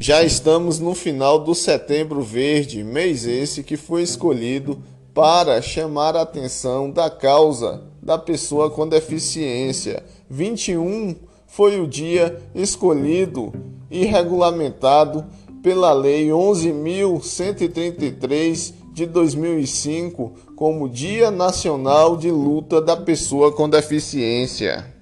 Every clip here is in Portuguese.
Já estamos no final do Setembro Verde, mês esse que foi escolhido para chamar a atenção da causa da pessoa com deficiência. 21 foi o dia escolhido e regulamentado pela Lei 11.133 de 2005 como Dia Nacional de Luta da Pessoa com Deficiência.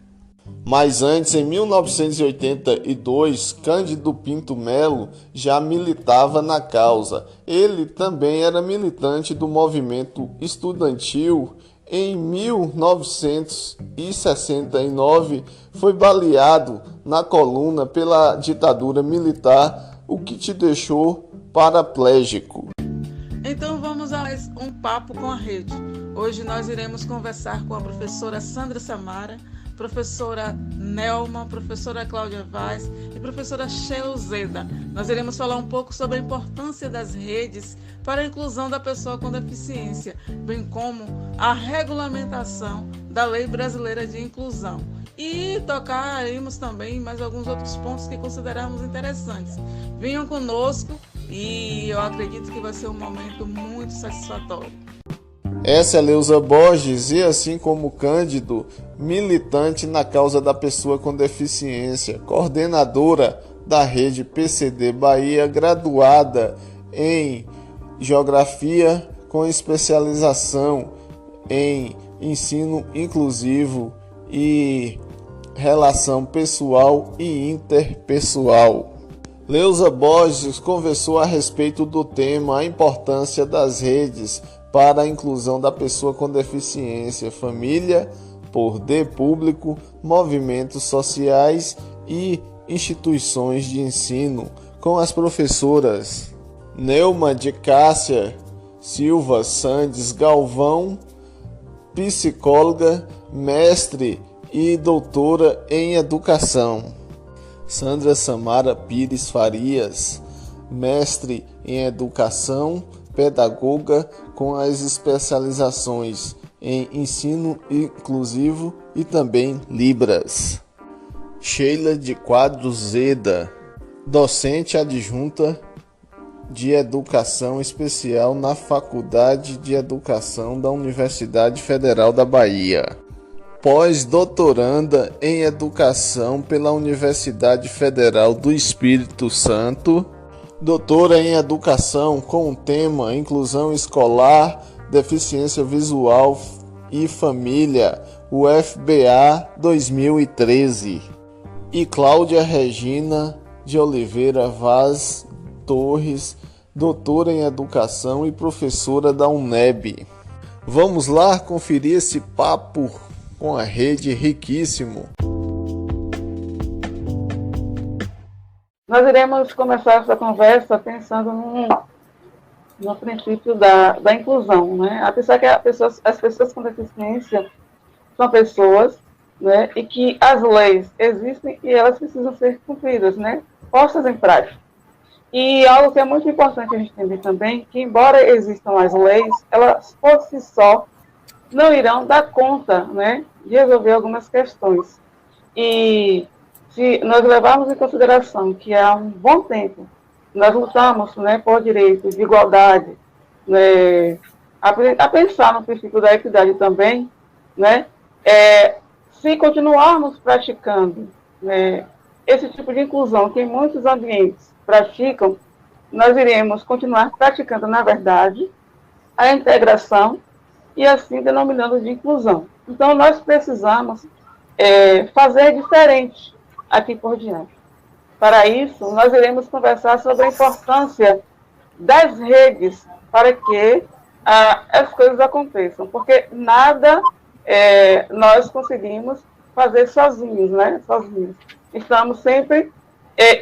Mas antes, em 1982, Cândido Pinto Melo já militava na causa. Ele também era militante do movimento estudantil. Em 1969, foi baleado na coluna pela ditadura militar, o que te deixou paraplégico. Então vamos a mais um papo com a rede. Hoje nós iremos conversar com a professora Sandra Samara, professora Nelma, professora Cláudia Vaz e professora Sheila Zeda. Nós iremos falar um pouco sobre a importância das redes para a inclusão da pessoa com deficiência, bem como a regulamentação da Lei Brasileira de Inclusão. E tocaremos também mais alguns outros pontos que consideramos interessantes. Venham conosco e eu acredito que vai ser um momento muito satisfatório. Essa é Leusa Borges e, assim como Cândido, militante na causa da pessoa com deficiência, coordenadora da rede PCD Bahia, graduada em Geografia com especialização em ensino inclusivo e relação pessoal e interpessoal. Leusa Borges conversou a respeito do tema a importância das redes para a inclusão da pessoa com deficiência, família, poder público, movimentos sociais e instituições de ensino, com as professoras Neuma de Cássia Silva Sandes Galvão, psicóloga, mestre e doutora em educação; Sandra Samara Pires Farias, mestre em educação, pedagoga com as especializações em ensino inclusivo e também Libras; Sheila de Quadros Zeda, docente adjunta de Educação Especial na Faculdade de Educação da Universidade Federal da Bahia, pós-doutoranda em Educação pela Universidade Federal do Espírito Santo, doutora em Educação com o tema Inclusão Escolar, Deficiência Visual e Família, UFBA 2013. E Cláudia Regina de Oliveira Vaz Torres, doutora em Educação e professora da UNEB. Vamos lá conferir esse papo com a rede riquíssimo. Nós iremos começar essa conversa pensando no princípio da inclusão, né? A pensar que as pessoas com deficiência são pessoas, né? E que as leis existem e elas precisam ser cumpridas, né? Postas em prática. E algo que é muito importante a gente entender também, que embora existam as leis, elas por si só não irão dar conta, né? De resolver algumas questões. E se nós levarmos em consideração que há um bom tempo nós lutamos, né, por direitos de igualdade, né, a pensar no princípio da equidade também, né, se continuarmos praticando, né, esse tipo de inclusão que em muitos ambientes praticam, nós iremos continuar praticando, na verdade, a integração e assim denominando de inclusão. Então, nós precisamos fazer diferente aqui por diante. Para isso, nós iremos conversar sobre a importância das redes para que as coisas aconteçam, porque nada nós conseguimos fazer sozinhos, né? Sozinhos. Estamos sempre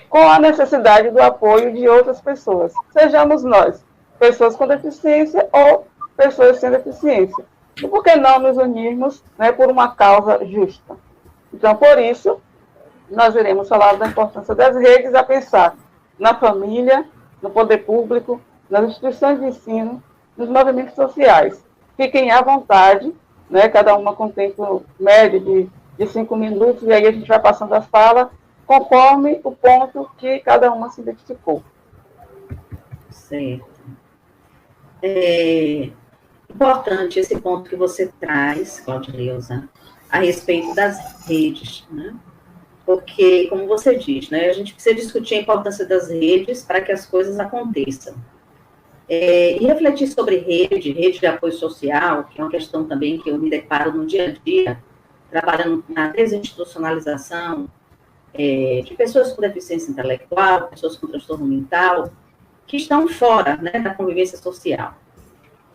com a necessidade do apoio de outras pessoas, sejamos nós, pessoas com deficiência ou pessoas sem deficiência. E por que não nos unirmos, né, por uma causa justa? Então, por isso, nós iremos falar da importância das redes a pensar na família, no poder público, nas instituições de ensino, nos movimentos sociais. Fiquem à vontade, né, cada uma com tempo médio de 5 minutos, e aí a gente vai passando a fala conforme o ponto que cada uma se identificou. Certo. É importante esse ponto que você traz, Claudileuza, a respeito das redes, né? Porque, como você diz, né, a gente precisa discutir a importância das redes para que as coisas aconteçam. E refletir sobre rede de apoio social, que é uma questão também que eu me deparo no dia a dia, trabalhando na desinstitucionalização de pessoas com deficiência intelectual, pessoas com transtorno mental, que estão fora, né, da convivência social.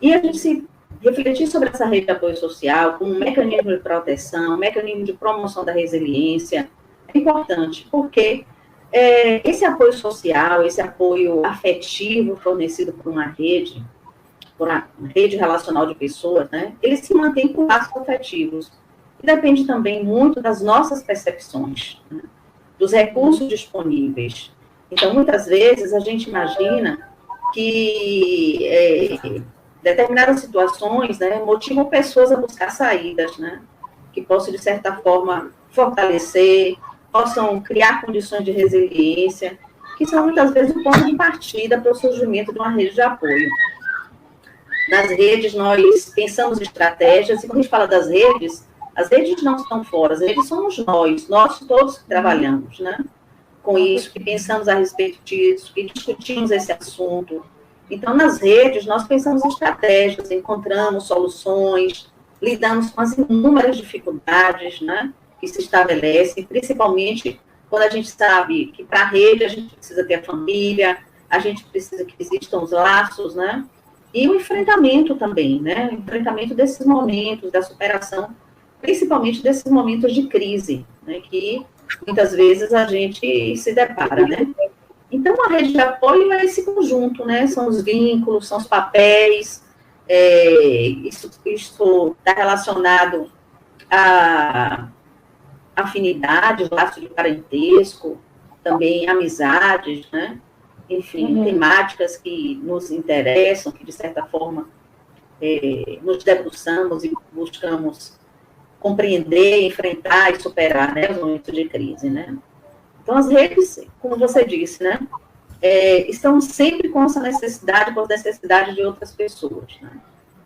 E a gente se refletir sobre essa rede de apoio social como um mecanismo de proteção, um mecanismo de promoção da resiliência, é importante, porque esse apoio social, esse apoio afetivo fornecido por uma rede relacional de pessoas, né, ele se mantém com laços afetivos. E depende também muito das nossas percepções, né, dos recursos disponíveis. Então, muitas vezes, a gente imagina que determinadas situações, né, motivam pessoas a buscar saídas, né, que possam, de certa forma, fortalecer, possam criar condições de resiliência, que são, muitas vezes, o ponto de partida para o surgimento de uma rede de apoio. Nas redes, nós pensamos em estratégias, e quando a gente fala das redes, as redes não estão fora, as redes somos nós todos que trabalhamos, né, com isso, que pensamos a respeito disso, que discutimos esse assunto. Então, nas redes, nós pensamos em estratégias, encontramos soluções, lidamos com as inúmeras dificuldades, né, que se estabelecem, principalmente quando a gente sabe que para a rede a gente precisa ter a família, a gente precisa que existam os laços, né, e o enfrentamento também, né, o enfrentamento desses momentos, da superação, principalmente desses momentos de crise, né, que muitas vezes a gente se depara, né. Então, a rede de apoio é esse conjunto, né? São os vínculos, são os papéis, isso está relacionado a afinidades, laços de parentesco, também amizades, né? Enfim, temáticas que nos interessam, que, de certa forma, nos debruçamos e buscamos compreender, enfrentar e superar, né, os momentos de crise, né? Então, as redes, como você disse, né, estão sempre com essa necessidade, com as necessidades de outras pessoas, né?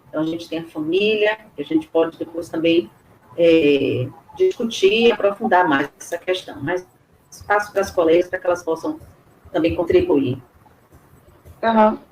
Então, a gente tem a família, que a gente pode depois também discutir e aprofundar mais essa questão, mas espaço para as colegas, para que elas possam também contribuir.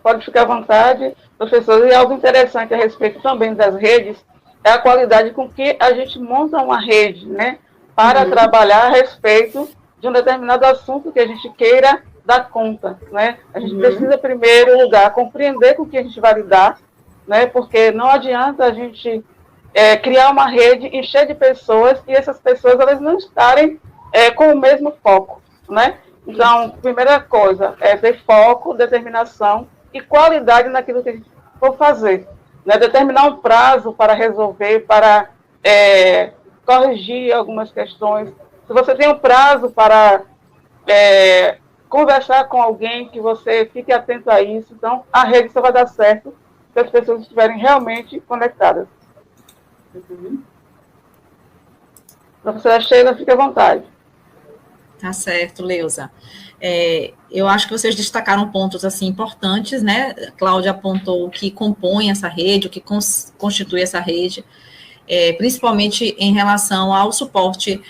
Pode ficar à vontade, professor. E algo interessante a respeito também das redes é a qualidade com que a gente monta uma rede, né, para trabalhar a respeito de um determinado assunto que a gente queira dar conta, né? A gente precisa, em primeiro lugar, compreender com o que a gente vai lidar, né? Porque não adianta a gente criar uma rede, encher de pessoas, e essas pessoas elas não estarem com o mesmo foco, né? Então, primeira coisa é ter foco, determinação e qualidade naquilo que a gente for fazer, né? Determinar um prazo para resolver, para corrigir algumas questões. Se você tem um prazo para conversar com alguém, que você fique atento a isso, então a rede só vai dar certo se as pessoas estiverem realmente conectadas. Professora Sheila, fique à vontade. Tá certo, Leusa. Eu acho que vocês destacaram pontos assim importantes, né? Cláudia apontou o que compõe essa rede, o que constitui essa rede, principalmente em relação ao suporte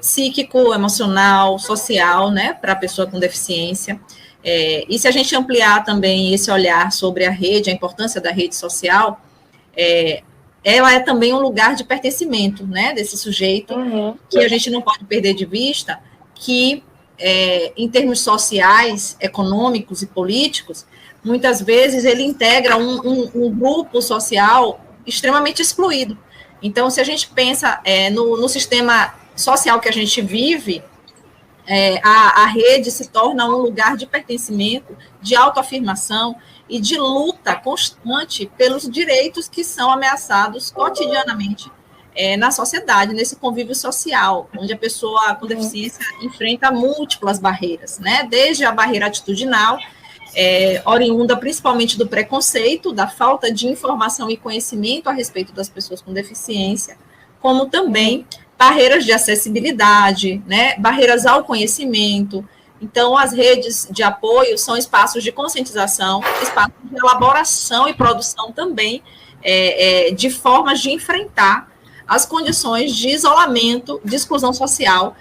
psíquico, emocional, social, né, para a pessoa com deficiência. E se a gente ampliar também esse olhar sobre a rede, a importância da rede social, ela é também um lugar de pertencimento, né, desse sujeito, que a gente não pode perder de vista, que em termos sociais, econômicos e políticos, muitas vezes ele integra um grupo social extremamente excluído. Então, se a gente pensa no sistema social que a gente vive, a rede se torna um lugar de pertencimento, de autoafirmação e de luta constante pelos direitos que são ameaçados cotidianamente na sociedade, nesse convívio social, onde a pessoa com deficiência enfrenta múltiplas barreiras, né? Desde a barreira atitudinal, oriunda principalmente do preconceito, da falta de informação e conhecimento a respeito das pessoas com deficiência, como também barreiras de acessibilidade, né, barreiras ao conhecimento. Então, as redes de apoio são espaços de conscientização, espaços de elaboração e produção também de formas de enfrentar as condições de isolamento, de exclusão social,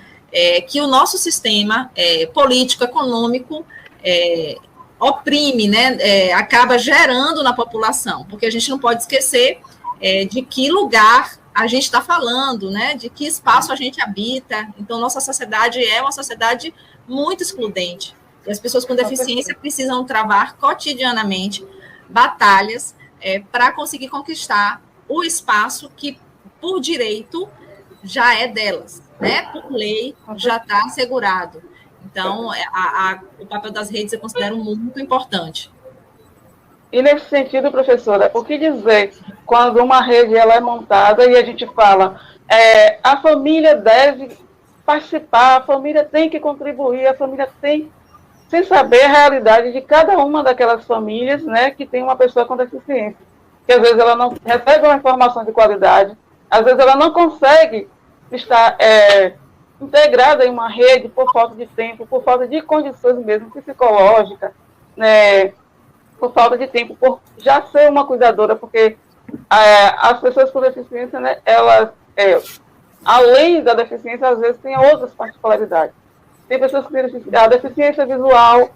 que o nosso sistema político, econômico, oprime, né, acaba gerando na população, porque a gente não pode esquecer de que lugar a gente está falando, né, de que espaço a gente habita. Então, nossa sociedade é uma sociedade muito excludente, e as pessoas com deficiência precisam travar cotidianamente batalhas para conseguir conquistar o espaço que, por direito, já é delas, né, por lei, já está assegurado. Então, o papel das redes eu considero muito importante. E nesse sentido, professora, o que dizer quando uma rede ela é montada e a gente fala a família deve participar, a família tem que contribuir, a família tem, sem saber a realidade de cada uma daquelas famílias, né, que tem uma pessoa com deficiência, que às vezes ela não recebe uma informação de qualidade, às vezes ela não consegue estar integrada em uma rede por falta de tempo, por falta de condições mesmo psicológicas, né, por falta de tempo, por já ser uma cuidadora, porque as pessoas com deficiência, né, elas, além da deficiência, às vezes têm outras particularidades. Tem pessoas que têm a deficiência visual,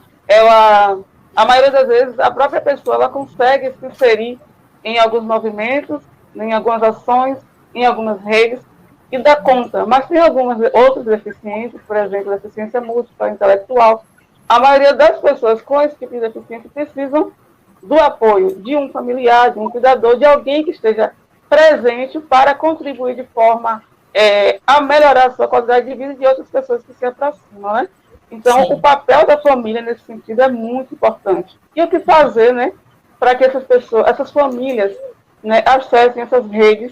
a maioria das vezes, a própria pessoa ela consegue se inserir em alguns movimentos, em algumas ações, em algumas redes, e dá conta. Mas tem algumas outras deficiências, por exemplo, deficiência múltipla, intelectual. A maioria das pessoas com esse tipo de deficiência precisam do apoio de um familiar, de um cuidador, de alguém que esteja presente para contribuir de forma a melhorar a sua qualidade de vida de outras pessoas que se aproximam, né? Então, sim, o papel da família nesse sentido é muito importante. E o que fazer, né, para que essas famílias, né, acessem essas redes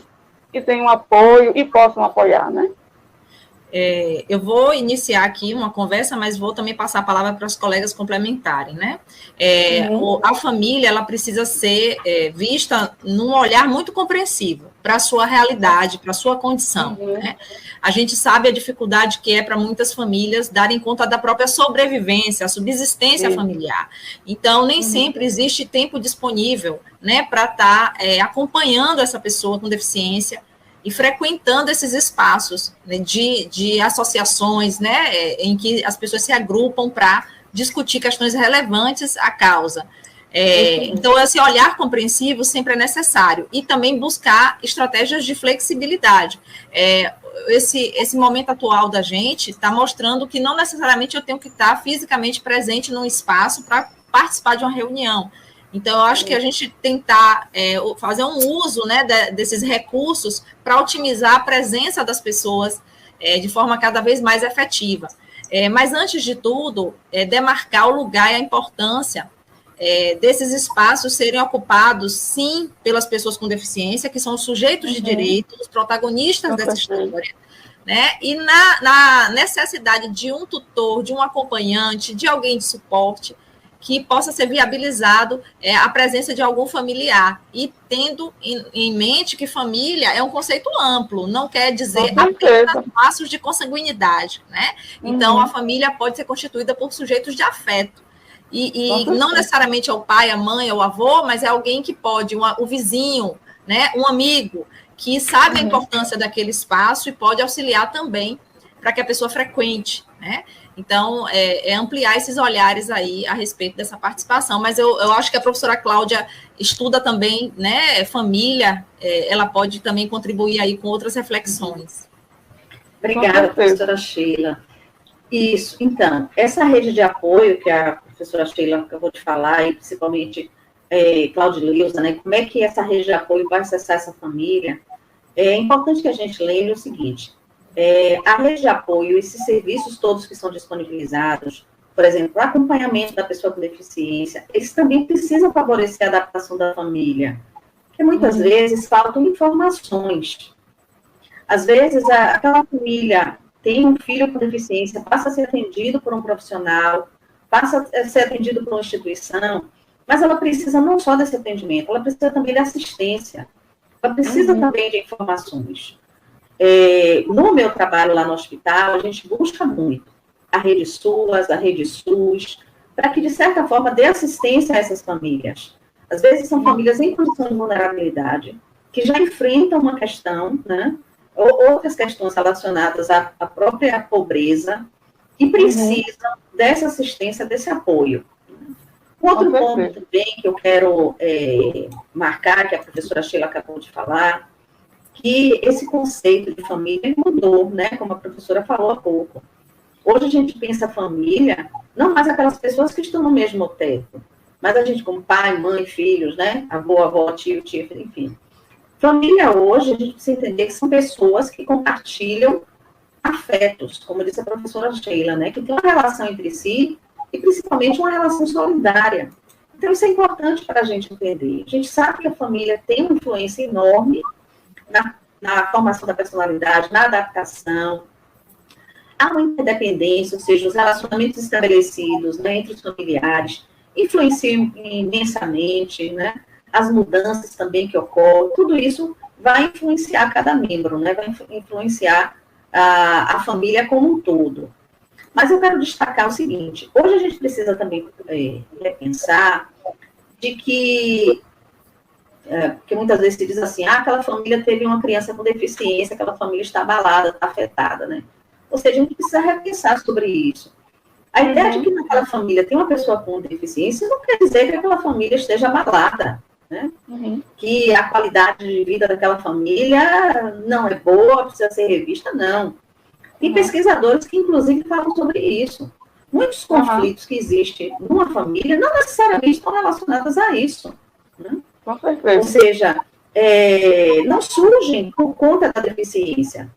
e tenham apoio e possam apoiar, né? Eu vou iniciar aqui uma conversa, mas vou também passar a palavra para os colegas complementarem, né? A família, ela precisa ser vista num olhar muito compreensivo para a sua realidade, para a sua condição, né? A gente sabe a dificuldade que é para muitas famílias darem conta da própria sobrevivência, a subsistência familiar. Então, nem sempre existe tempo disponível, né, para estar acompanhando essa pessoa com deficiência e frequentando esses espaços, né, de associações, né, em que as pessoas se agrupam para discutir questões relevantes à causa. Então, esse olhar compreensivo sempre é necessário, e também buscar estratégias de flexibilidade. Esse momento atual da gente está mostrando que não necessariamente eu tenho que estar fisicamente presente num espaço para participar de uma reunião. Então, eu acho que a gente tentar fazer um uso, né, desses recursos para otimizar a presença das pessoas de forma cada vez mais efetiva. Mas, antes de tudo, demarcar o lugar e a importância desses espaços serem ocupados, sim, pelas pessoas com deficiência, que são os sujeitos de direito, os protagonistas dessa história, né? E na necessidade de um tutor, de um acompanhante, de alguém de suporte, que possa ser viabilizado a presença de algum familiar, e tendo em mente que família é um conceito amplo, não quer dizer apenas laços de consanguinidade, né? Então, a família pode ser constituída por sujeitos de afeto, e não necessariamente é o pai, a mãe, é o avô, mas é alguém que pode, o vizinho, né, um amigo, que sabe a importância daquele espaço e pode auxiliar também para que a pessoa frequente, né? Então, ampliar esses olhares aí a respeito dessa participação. Mas eu acho que a professora Cláudia estuda também, né, família, ela pode também contribuir aí com outras reflexões. Obrigada, professora Sheila. Isso, então, essa rede de apoio que a professora Sheila acabou de falar, e principalmente Cláudia e Leusa, né, como é que essa rede de apoio vai acessar essa família? É importante que a gente lembre o seguinte: a rede de apoio, esses serviços todos que são disponibilizados, por exemplo, o acompanhamento da pessoa com deficiência, eles também precisam favorecer a adaptação da família, porque muitas vezes faltam informações. Às vezes, aquela família tem um filho com deficiência, passa a ser atendido por um profissional, passa a ser atendido por uma instituição, mas ela precisa não só desse atendimento, ela precisa também de assistência, ela precisa também de informações. No meu trabalho lá no hospital, a gente busca muito a rede SUAS, a rede SUS, para que, de certa forma, dê assistência a essas famílias. Às vezes são famílias em condição de vulnerabilidade, que já enfrentam uma questão, né, ou outras questões relacionadas à própria pobreza, e precisam dessa assistência, desse apoio. Outro ponto também que eu quero marcar, que a professora Sheila acabou de falar, que esse conceito de família mudou, né, como a professora falou há pouco. Hoje a gente pensa família, não mais aquelas pessoas que estão no mesmo teto, mas a gente como pai, mãe, filhos, né, avó, tio, tia, enfim. Família hoje, a gente precisa entender que são pessoas que compartilham afetos, como disse a professora Sheila, né, que tem uma relação entre si e principalmente uma relação solidária. Então isso é importante para a gente entender. A gente sabe que a família tem uma influência enorme na formação da personalidade, na adaptação. Há uma interdependência, ou seja, os relacionamentos estabelecidos, né, entre os familiares influenciam imensamente, né, as mudanças também que ocorrem, tudo isso vai influenciar cada membro, né, vai influenciar a família como um todo. Mas eu quero destacar o seguinte, hoje a gente precisa também repensar de que, porque muitas vezes se diz assim, aquela família teve uma criança com deficiência, aquela família está abalada, está afetada, né? Ou seja, a gente precisa repensar sobre isso. A ideia de que naquela família tem uma pessoa com deficiência não quer dizer que aquela família esteja abalada, né? Que a qualidade de vida daquela família não é boa, precisa ser revista, não. Tem pesquisadores que, inclusive, falam sobre isso. Muitos conflitos que existem numa família não necessariamente estão relacionados a isso. Né? Com certeza. Ou seja, não surgem por conta da deficiência,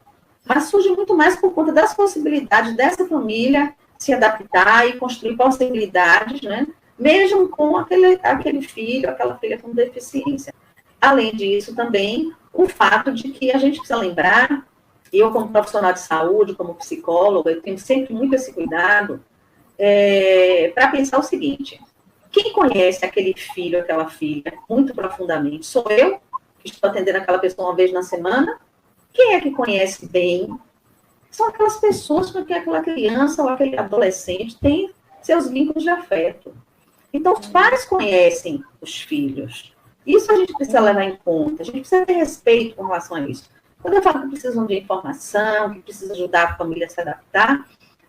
mas surgem muito mais por conta das possibilidades dessa família se adaptar e construir possibilidades, né? Mesmo com aquele filho, aquela filha com deficiência. Além disso, também, o fato de que a gente precisa lembrar, eu como profissional de saúde, como psicóloga, eu tenho sempre muito esse cuidado, para pensar o seguinte, quem conhece aquele filho, aquela filha, muito profundamente? Sou eu, que estou atendendo aquela pessoa uma vez na semana? Quem é que conhece bem? São aquelas pessoas com que aquela criança ou aquele adolescente tem seus vínculos de afeto. Então, os pais conhecem os filhos. Isso a gente precisa levar em conta, a gente precisa ter respeito com relação a isso. Quando eu falo que precisam de informação, que precisa ajudar a família a se adaptar,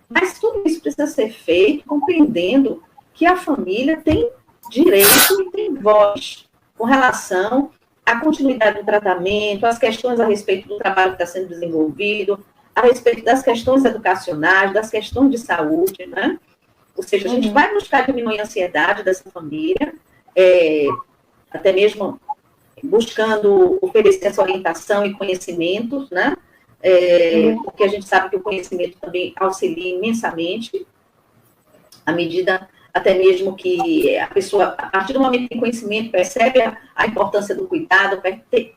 mas tudo isso precisa ser feito compreendendo que a família tem direito e tem voz com relação à continuidade do tratamento, às questões a respeito do trabalho que está sendo desenvolvido, a respeito das questões educacionais, das questões de saúde, né? Ou seja, a gente vai buscar diminuir a ansiedade dessa família, até mesmo buscando oferecer essa orientação e conhecimento, né? Porque a gente sabe que o conhecimento também auxilia imensamente, à medida até mesmo que a pessoa, a partir do momento que tem conhecimento, percebe a importância do cuidado,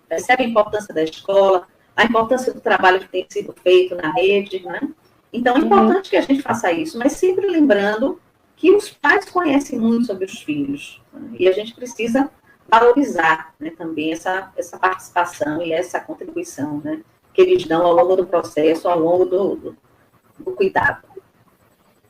percebe a importância da escola, a importância do trabalho que tem sido feito na rede, né? Então, é importante que a gente faça isso, mas sempre lembrando que os pais conhecem muito sobre os filhos, né? E a gente precisa valorizar, né, também essa participação e essa contribuição, né, que eles dão ao longo do processo, ao longo do cuidado.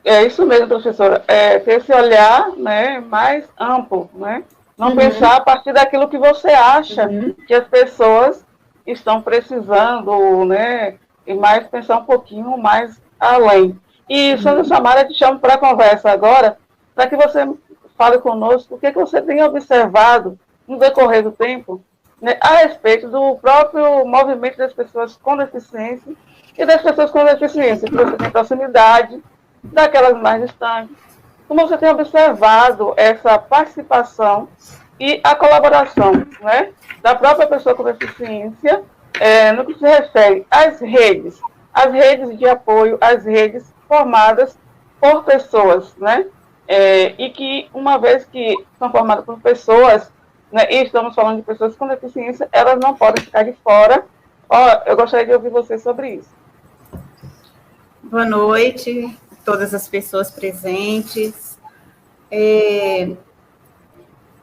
É isso mesmo, professora. Ter esse olhar, né, mais amplo, né? Não pensar a partir daquilo que você acha que as pessoas estão precisando, né? E mais pensar um pouquinho mais além. E, Sandra Samara, te chamo para a conversa agora, para que você fale conosco o que você tem observado no decorrer do tempo, né, a respeito do próprio movimento das pessoas com deficiência e das pessoas com deficiência, que você tem proximidade daquelas mais distantes. Como você tem observado essa participação e a colaboração, né, da própria pessoa com deficiência no que se refere às redes de apoio, às redes formadas por pessoas, né, e que, uma vez que são formadas por pessoas, né, e estamos falando de pessoas com deficiência, elas não podem ficar de fora. Eu gostaria de ouvir você sobre isso. Boa noite a todas as pessoas presentes.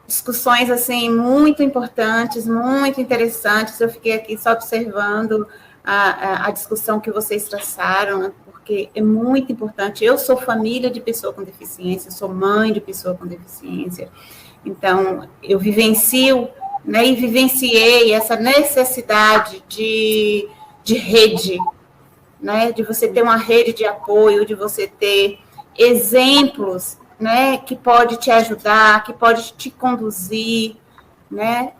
Discussões, assim, muito importantes, muito interessantes. Eu fiquei aqui só observando a discussão que vocês traçaram, porque é muito importante. Eu sou família de pessoa com deficiência, sou mãe de pessoa com deficiência, então eu vivencio, né, e vivenciei essa necessidade de rede, né, de você ter uma rede de apoio, de você ter exemplos, né, que pode te ajudar, que pode te conduzir, né,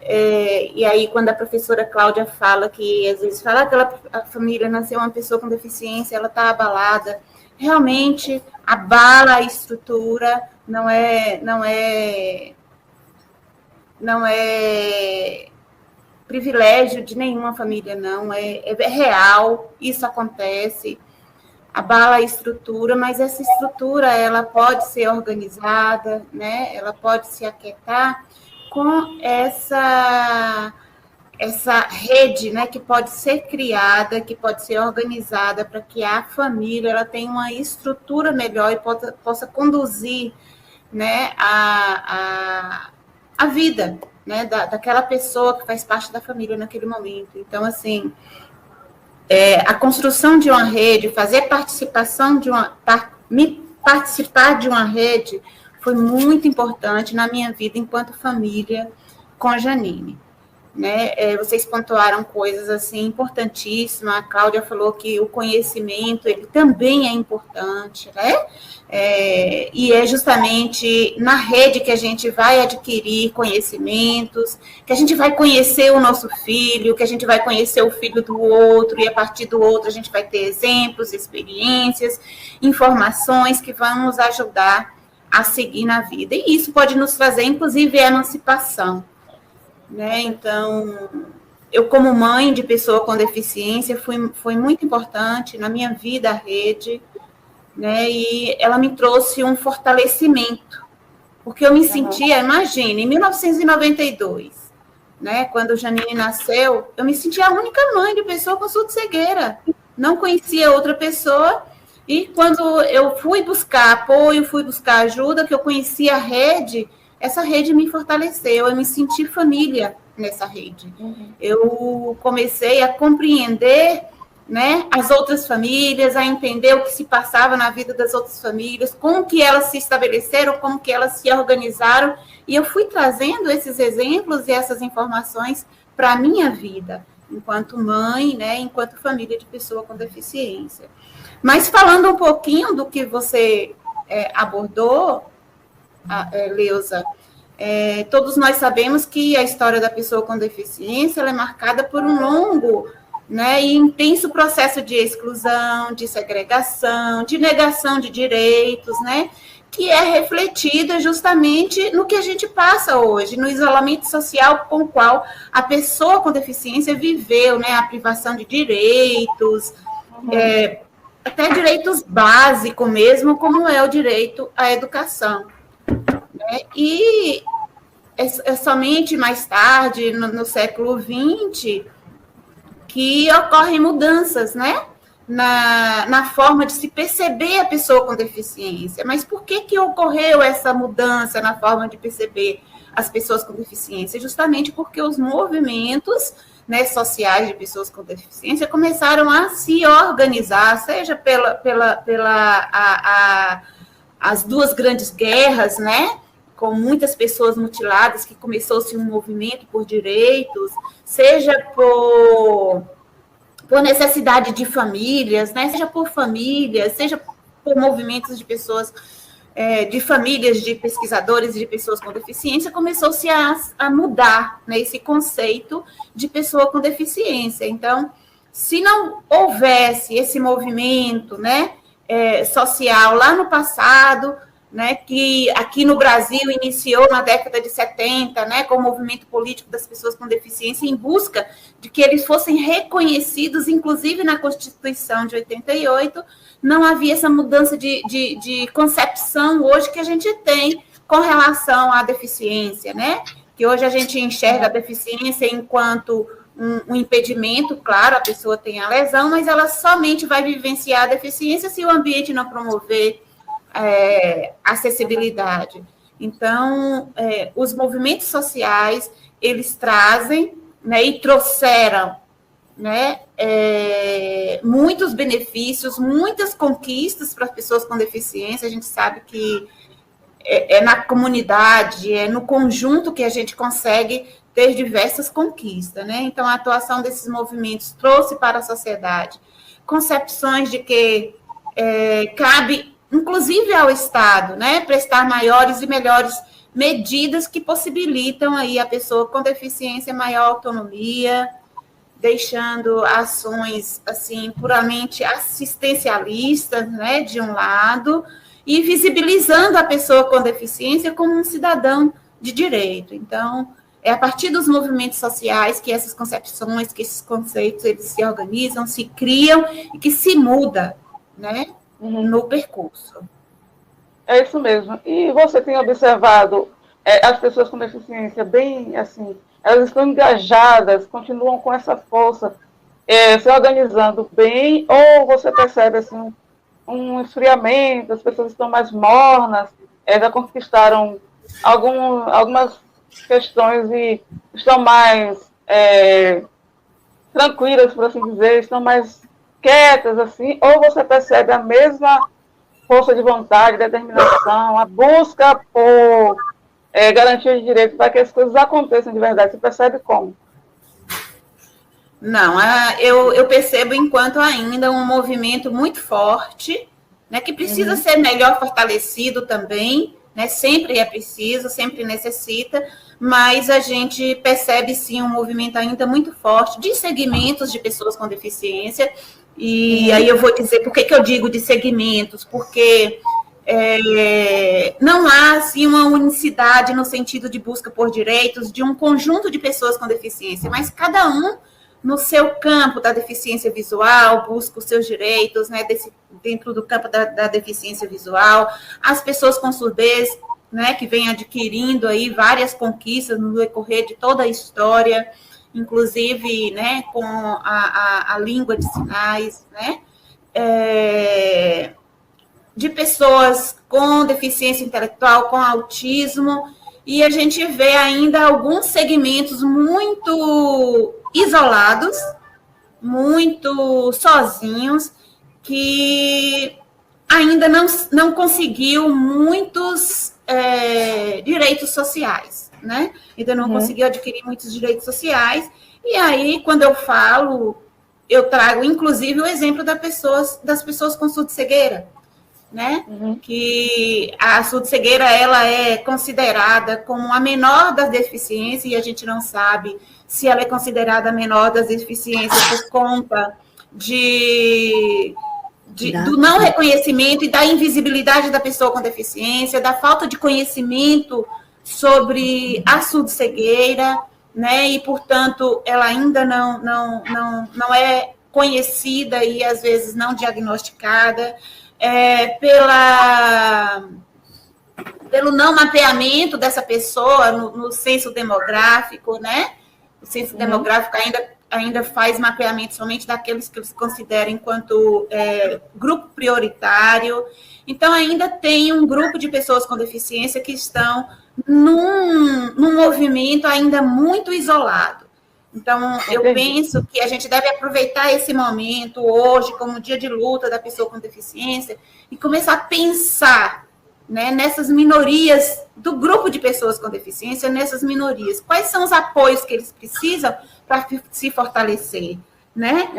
e aí quando a professora Cláudia fala que, às vezes, fala que a família nasceu uma pessoa com deficiência, ela está abalada, realmente abala a estrutura, não é privilégio de nenhuma família, não, é real, isso acontece, abala a estrutura, mas essa estrutura, ela pode ser organizada, né, ela pode se aquietar com essa rede, né, que pode ser criada, que pode ser organizada para que a família ela tenha uma estrutura melhor e possa conduzir, né, a vida, né, daquela pessoa que faz parte da família naquele momento. Então, assim, a construção de uma rede, fazer participar de uma rede foi muito importante na minha vida enquanto família com a Janine, né? Vocês pontuaram coisas assim importantíssimas. A Cláudia falou que o conhecimento ele também é importante, né? E é justamente na rede que a gente vai adquirir conhecimentos, que a gente vai conhecer o nosso filho, que a gente vai conhecer o filho do outro, e a partir do outro a gente vai ter exemplos, experiências, informações que vão nos ajudar a seguir na vida. E isso pode nos trazer, inclusive, a emancipação, né? Então, eu como mãe de pessoa com deficiência, foi muito importante na minha vida a rede, né? E ela me trouxe um fortalecimento, porque eu me sentia, imagine, em 1992, né? Quando Janine nasceu, eu me sentia a única mãe de pessoa com surdo-cegueira, não conhecia outra pessoa. E quando eu fui buscar apoio, fui buscar ajuda, que eu conhecia a rede, essa rede me fortaleceu, eu me senti família nessa rede. Eu comecei a compreender, né, as outras famílias, a entender o que se passava na vida das outras famílias, como que elas se estabeleceram, como que elas se organizaram, e eu fui trazendo esses exemplos e essas informações para a minha vida, enquanto mãe, né, enquanto família de pessoa com deficiência. Mas falando um pouquinho do que você abordou, Leusa, todos nós sabemos que a história da pessoa com deficiência ela é marcada por um longo, né, e intenso processo de exclusão, de segregação, de negação de direitos, né, que é refletida justamente no que a gente passa hoje, no isolamento social com o qual a pessoa com deficiência viveu, né, a privação de direitos, até direitos básicos mesmo, como é o direito à educação. Né? E é somente mais tarde, no século XX, que ocorrem mudanças, né? Na forma de se perceber a pessoa com deficiência. Mas por que ocorreu essa mudança na forma de perceber as pessoas com deficiência? Justamente porque os movimentos, né, sociais de pessoas com deficiência começaram a se organizar, seja as duas grandes guerras, né, com muitas pessoas mutiladas, que começou-se um movimento por direitos, seja por necessidade de famílias, né, seja por famílias, seja por movimentos de pessoas, de famílias de pesquisadores e de pessoas com deficiência, começou-se a mudar, né, esse conceito de pessoa com deficiência. Então, se não houvesse esse movimento, né, social lá no passado, né, que aqui no Brasil iniciou na década de 70, né, com o movimento político das pessoas com deficiência, em busca de que eles fossem reconhecidos, inclusive na Constituição de 88, não havia essa mudança de concepção hoje que a gente tem com relação à deficiência, né? Que hoje a gente enxerga a deficiência enquanto um impedimento, claro, a pessoa tem a lesão, mas ela somente vai vivenciar a deficiência se o ambiente não promover acessibilidade. Então, os movimentos sociais, eles trazem, né, e trouxeram né, muitos benefícios, muitas conquistas para as pessoas com deficiência. A gente sabe que é na comunidade, é no conjunto que a gente consegue ter diversas conquistas, né? Então, a atuação desses movimentos trouxe para a sociedade concepções de que cabe, inclusive ao Estado, né, prestar maiores e melhores medidas que possibilitam aí a pessoa com deficiência maior autonomia, deixando ações, assim, puramente assistencialistas, né, de um lado, e visibilizando a pessoa com deficiência como um cidadão de direito. Então, é a partir dos movimentos sociais que essas concepções, que esses conceitos, eles se organizam, se criam e que se muda, né, no percurso. É isso mesmo. E você tem observado as pessoas com deficiência bem, assim, elas estão engajadas, continuam com essa força, se organizando bem, ou você percebe, assim, um esfriamento, as pessoas estão mais mornas, já conquistaram algumas questões e estão mais tranquilas, por assim dizer, estão mais quietas, assim, ou você percebe a mesma força de vontade, determinação, a busca por garantia de direitos para que as coisas aconteçam de verdade. Você percebe como? Não, eu percebo enquanto ainda um movimento muito forte, né, que precisa ser melhor fortalecido também, né, sempre é preciso, sempre necessita, mas a gente percebe sim um movimento ainda muito forte de segmentos de pessoas com deficiência, e aí eu vou dizer por que eu digo de segmentos, porque não há assim, uma unicidade no sentido de busca por direitos de um conjunto de pessoas com deficiência, mas cada um no seu campo da deficiência visual, busca os seus direitos, né, dentro do campo da deficiência visual, as pessoas com surdez, né, que vêm adquirindo aí várias conquistas no decorrer de toda a história, inclusive, né, com a língua de sinais, né, de pessoas com deficiência intelectual, com autismo, e a gente vê ainda alguns segmentos muito isolados, muito sozinhos, que ainda não conseguiu muitos direitos sociais, né? Ainda não conseguiu adquirir muitos direitos sociais, e aí, quando eu falo, eu trago, inclusive, o exemplo das pessoas com surdo-cegueira, né? Que a surdo-cegueira, ela é considerada como a menor das deficiências, e a gente não sabe se ela é considerada a menor das deficiências por conta do não reconhecimento e da invisibilidade da pessoa com deficiência, da falta de conhecimento sobre a surdo-cegueira, né? E, portanto, ela ainda não é conhecida e, às vezes, não diagnosticada. Pelo não mapeamento dessa pessoa no censo demográfico, né? O censo demográfico ainda faz mapeamento somente daqueles que eles consideram enquanto grupo prioritário. Então, ainda tem um grupo de pessoas com deficiência que estão num movimento ainda muito isolado. Então, eu penso que a gente deve aproveitar esse momento hoje como dia de luta da pessoa com deficiência e começar a pensar, né, nessas minorias, do grupo de pessoas com deficiência, nessas minorias. Quais são os apoios que eles precisam para se fortalecer? Né?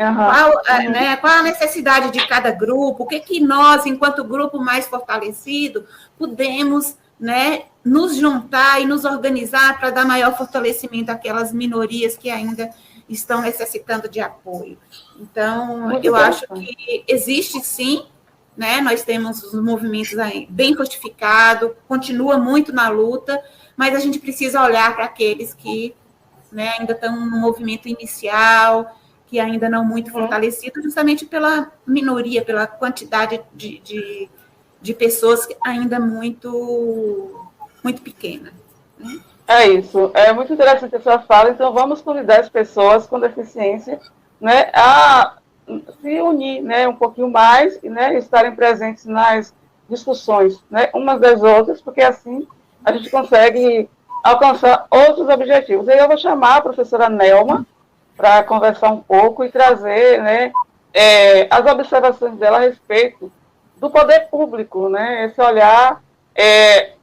Qual a necessidade de cada grupo? O que nós, enquanto grupo mais fortalecido, podemos, né, nos juntar e nos organizar para dar maior fortalecimento àquelas minorias que ainda estão necessitando de apoio. Então, eu acho que existe sim, né? Nós temos os movimentos aí bem fortificados, continua muito na luta, mas a gente precisa olhar para aqueles que, né, ainda estão no movimento inicial, que ainda não muito fortalecido, justamente pela minoria, pela quantidade de pessoas ainda muito pequena. Né? É isso. É muito interessante a sua fala. Então, vamos convidar as pessoas com deficiência, né, a se unir, né, um pouquinho mais e, né, estarem presentes nas discussões, né, umas das outras, porque assim a gente consegue alcançar outros objetivos. Aí eu vou chamar a professora Nelma, para conversar um pouco e trazer, né, as observações dela a respeito do poder público, né, esse olhar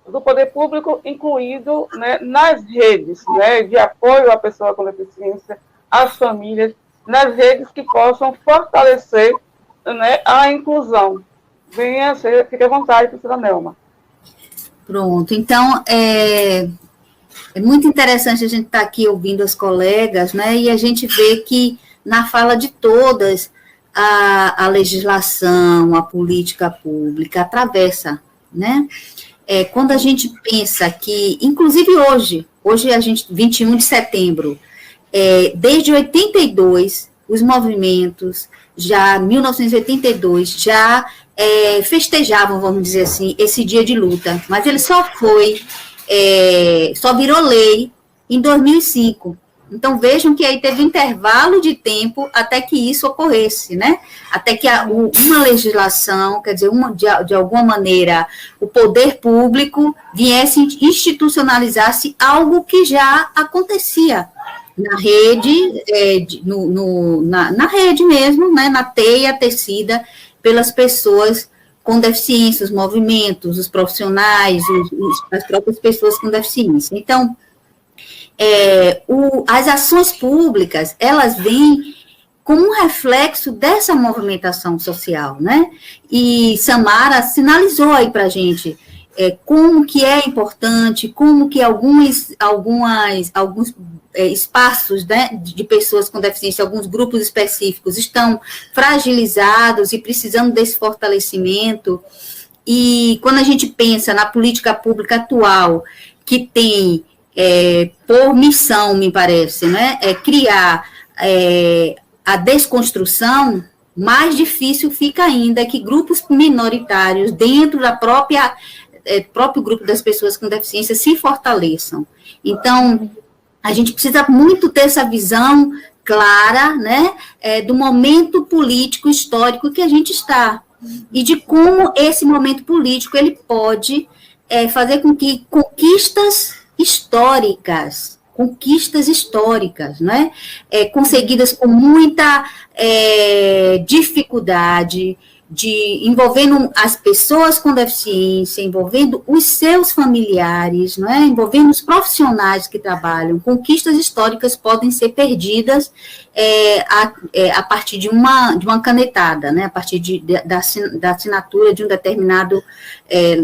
do poder público incluído, né, nas redes, né, de apoio à pessoa com deficiência, às famílias, nas redes que possam fortalecer, né, a inclusão. Venha, fique à vontade, professora Nelma. Pronto, então, é muito interessante a gente estar aqui ouvindo as colegas, né, e a gente vê que na fala de todas, a legislação, a política pública atravessa, né, quando a gente pensa que, inclusive hoje a gente, 21 de setembro, desde 82, os movimentos, já 1982, já festejavam, vamos dizer assim, esse dia de luta, mas ele só virou lei em 2005. Então, vejam que aí teve um intervalo de tempo até que isso ocorresse, né? Até que uma legislação, quer dizer, de alguma maneira, o poder público viesse institucionalizasse algo que já acontecia na rede, na rede mesmo, né? Na teia tecida pelas pessoas com deficiência, os movimentos, os profissionais, as próprias pessoas com deficiência. Então, as ações públicas, elas vêm como um reflexo dessa movimentação social, né? E Samara sinalizou aí para a gente como que é importante, como que alguns espaços, né, de pessoas com deficiência, alguns grupos específicos estão fragilizados e precisando desse fortalecimento. E quando a gente pensa na política pública atual, que tem por missão, me parece, né, criar a desconstrução, mais difícil fica ainda que grupos minoritários dentro da próprio grupo das pessoas com deficiência se fortaleçam. Então, a gente precisa muito ter essa visão clara, né, do momento político histórico que a gente está, e de como esse momento político ele pode fazer com que conquistas históricas, né, conseguidas com muita dificuldade, envolvendo as pessoas com deficiência, envolvendo os seus familiares, não é? Envolvendo os profissionais que trabalham, conquistas históricas podem ser perdidas a partir de uma canetada, né? A partir da assinatura de um determinado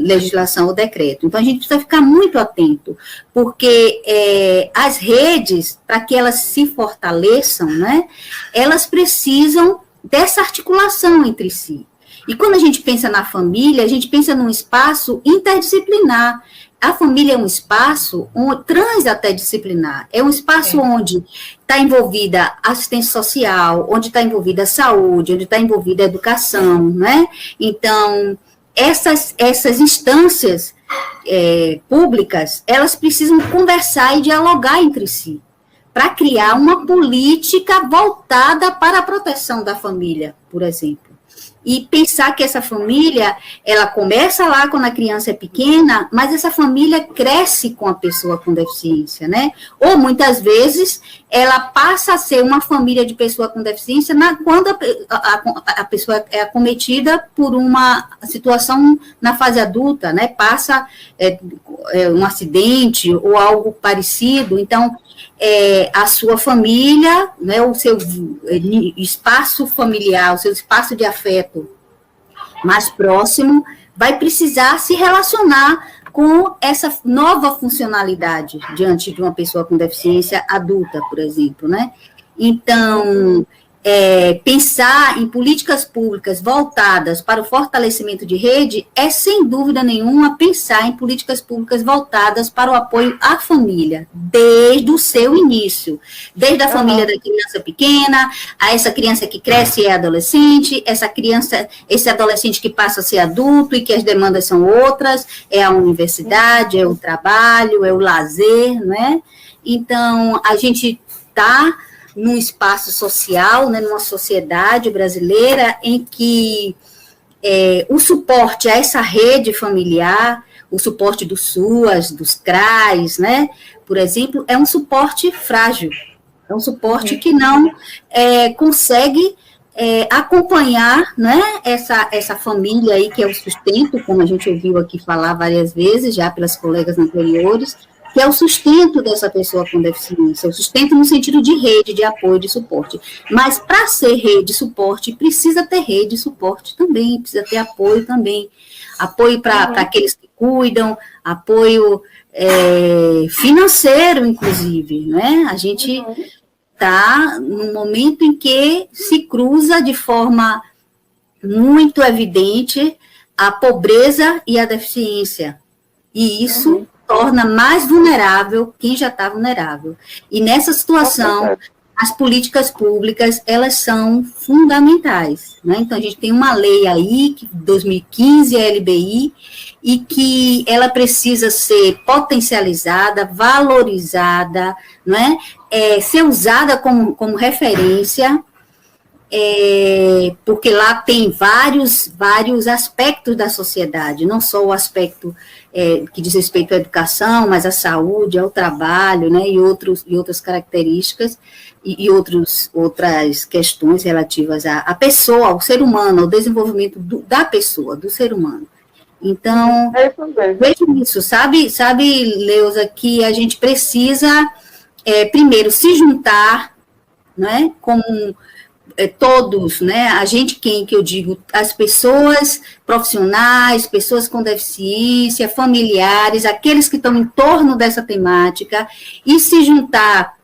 legislação ou decreto. Então, a gente precisa ficar muito atento, porque as redes, para que elas se fortaleçam, né? Elas precisam dessa articulação entre si. E quando a gente pensa na família, a gente pensa num espaço interdisciplinar. A família é um espaço trans até disciplinar, é um espaço onde está envolvida a assistência social, onde está envolvida a saúde, onde está envolvida a educação, né? Então, essas instâncias públicas, elas precisam conversar e dialogar entre si, para criar uma política voltada para a proteção da família, por exemplo. E pensar que essa família, ela começa lá quando a criança é pequena, mas essa família cresce com a pessoa com deficiência, né? Ou, muitas vezes, ela passa a ser uma família de pessoa com deficiência quando a pessoa é acometida por uma situação na fase adulta, né? Passa um acidente ou algo parecido. Então, a sua família, né, o seu espaço familiar, o seu espaço de afeto mais próximo, vai precisar se relacionar com essa nova funcionalidade diante de uma pessoa com deficiência adulta, por exemplo, né? Então, pensar em políticas públicas voltadas para o fortalecimento de rede é, sem dúvida nenhuma, pensar em políticas públicas voltadas para o apoio à família, desde o seu início, desde a família da criança pequena, a essa criança que cresce e é adolescente, esse adolescente que passa a ser adulto e que as demandas são outras, é a universidade, é o trabalho, é o lazer, né? Então, a gente está num espaço social, né, numa sociedade brasileira em que o suporte a essa rede familiar, o suporte do SUAS, dos CRAs, né, por exemplo, é um suporte frágil, É um suporte que não consegue acompanhar, né, essa família aí, que é o sustento, como a gente ouviu aqui falar várias vezes, já pelas colegas anteriores, que é o sustento dessa pessoa com deficiência, o sustento no sentido de rede, de apoio, de suporte. Mas para ser rede de suporte, precisa ter rede de suporte também, precisa ter apoio também. Apoio para aqueles que cuidam, apoio financeiro, inclusive, né? A gente está num momento em que se cruza de forma muito evidente a pobreza e a deficiência. E isso torna mais vulnerável quem já está vulnerável. E nessa situação, as políticas públicas, elas são fundamentais, né? Então, a gente tem uma lei aí, 2015, a LBI, e que ela precisa ser potencializada, valorizada, né? Ser usada como referência, porque lá tem vários aspectos da sociedade, não só o aspecto que diz respeito à educação, mas à saúde, ao trabalho, né, e outras características, e outras questões relativas à pessoa, ao ser humano, ao desenvolvimento da pessoa, do ser humano. Então, vejo isso, sabe, Leusa, que a gente precisa, primeiro, se juntar, né, como todos, né, a gente, quem que eu digo, as pessoas profissionais, pessoas com deficiência, familiares, aqueles que estão em torno dessa temática, e se juntar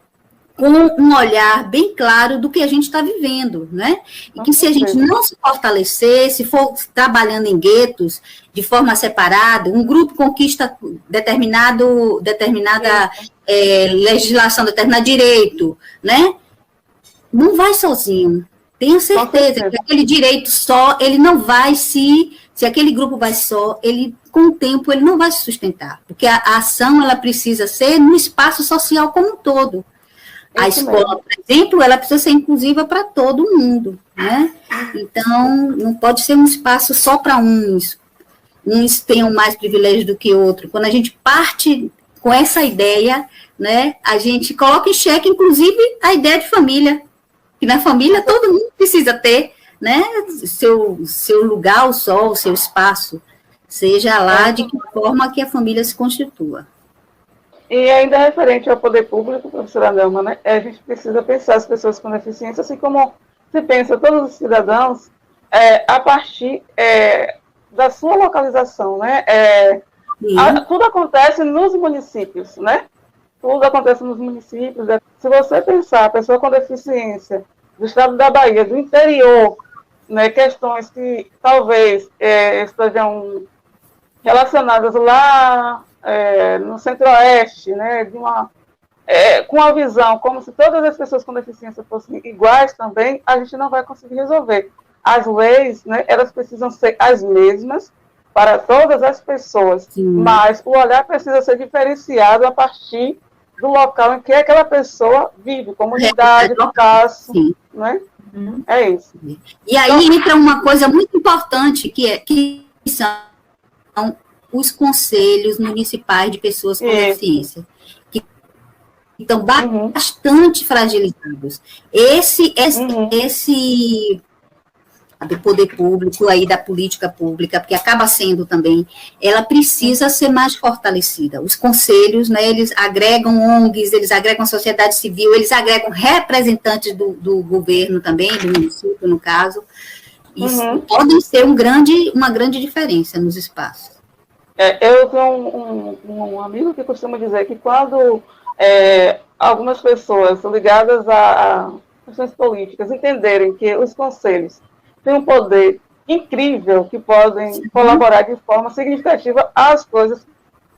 com um olhar bem claro do que a gente está vivendo, né? E que se a gente não se fortalecer, se for trabalhando em guetos, de forma separada, um grupo conquista determinada legislação, determinado direito, né? Não vai sozinho. Tenha certeza que aquele direito só, ele não vai se aquele grupo vai só, ele, com o tempo, ele não vai se sustentar. Porque a ação, ela precisa ser no espaço social como um todo. A escola, por exemplo, ela precisa ser inclusiva para todo mundo, né? Então, não pode ser um espaço só para uns. Uns tenham mais privilégio do que outros. Quando a gente parte com essa ideia, né, a gente coloca em xeque, inclusive, a ideia de família. Que na família todo mundo precisa ter, né, seu lugar, o seu espaço, seja lá de que forma que a família se constitua. E ainda referente ao poder público, professora Nelma, né, a gente precisa pensar as pessoas com deficiência, assim como se pensa todos os cidadãos, a partir da sua localização, né? Tudo acontece nos municípios, né? Tudo acontece nos municípios. Se você pensar a pessoa com deficiência do estado da Bahia, do interior, né, questões que talvez estejam relacionadas lá no centro-oeste, né, com a visão como se todas as pessoas com deficiência fossem iguais também, a gente não vai conseguir resolver. As leis, né, elas precisam ser as mesmas para todas as pessoas, mas o olhar precisa ser diferenciado a partir do local em que aquela pessoa vive, comunidade, espaço, né? É isso. E aí entra uma coisa muito importante, que são os conselhos municipais de pessoas com deficiência, que estão bastante fragilizados. Esse do poder público, aí da política pública, porque acaba sendo também, ela precisa ser mais fortalecida. Os conselhos, né, eles agregam ONGs, eles agregam a sociedade civil, eles agregam representantes do governo também, do município, no caso. Isso podem ser uma grande diferença nos espaços. Eu tenho um amigo que costuma dizer que quando algumas pessoas ligadas a questões políticas entenderem que os conselhos têm um poder incrível, que podem colaborar de forma significativa, as coisas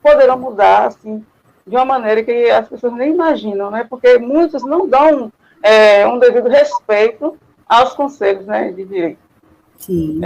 poderão mudar, assim, de uma maneira que as pessoas nem imaginam, né? Porque muitos não dão um devido respeito aos conselhos, né, de direito. Sim.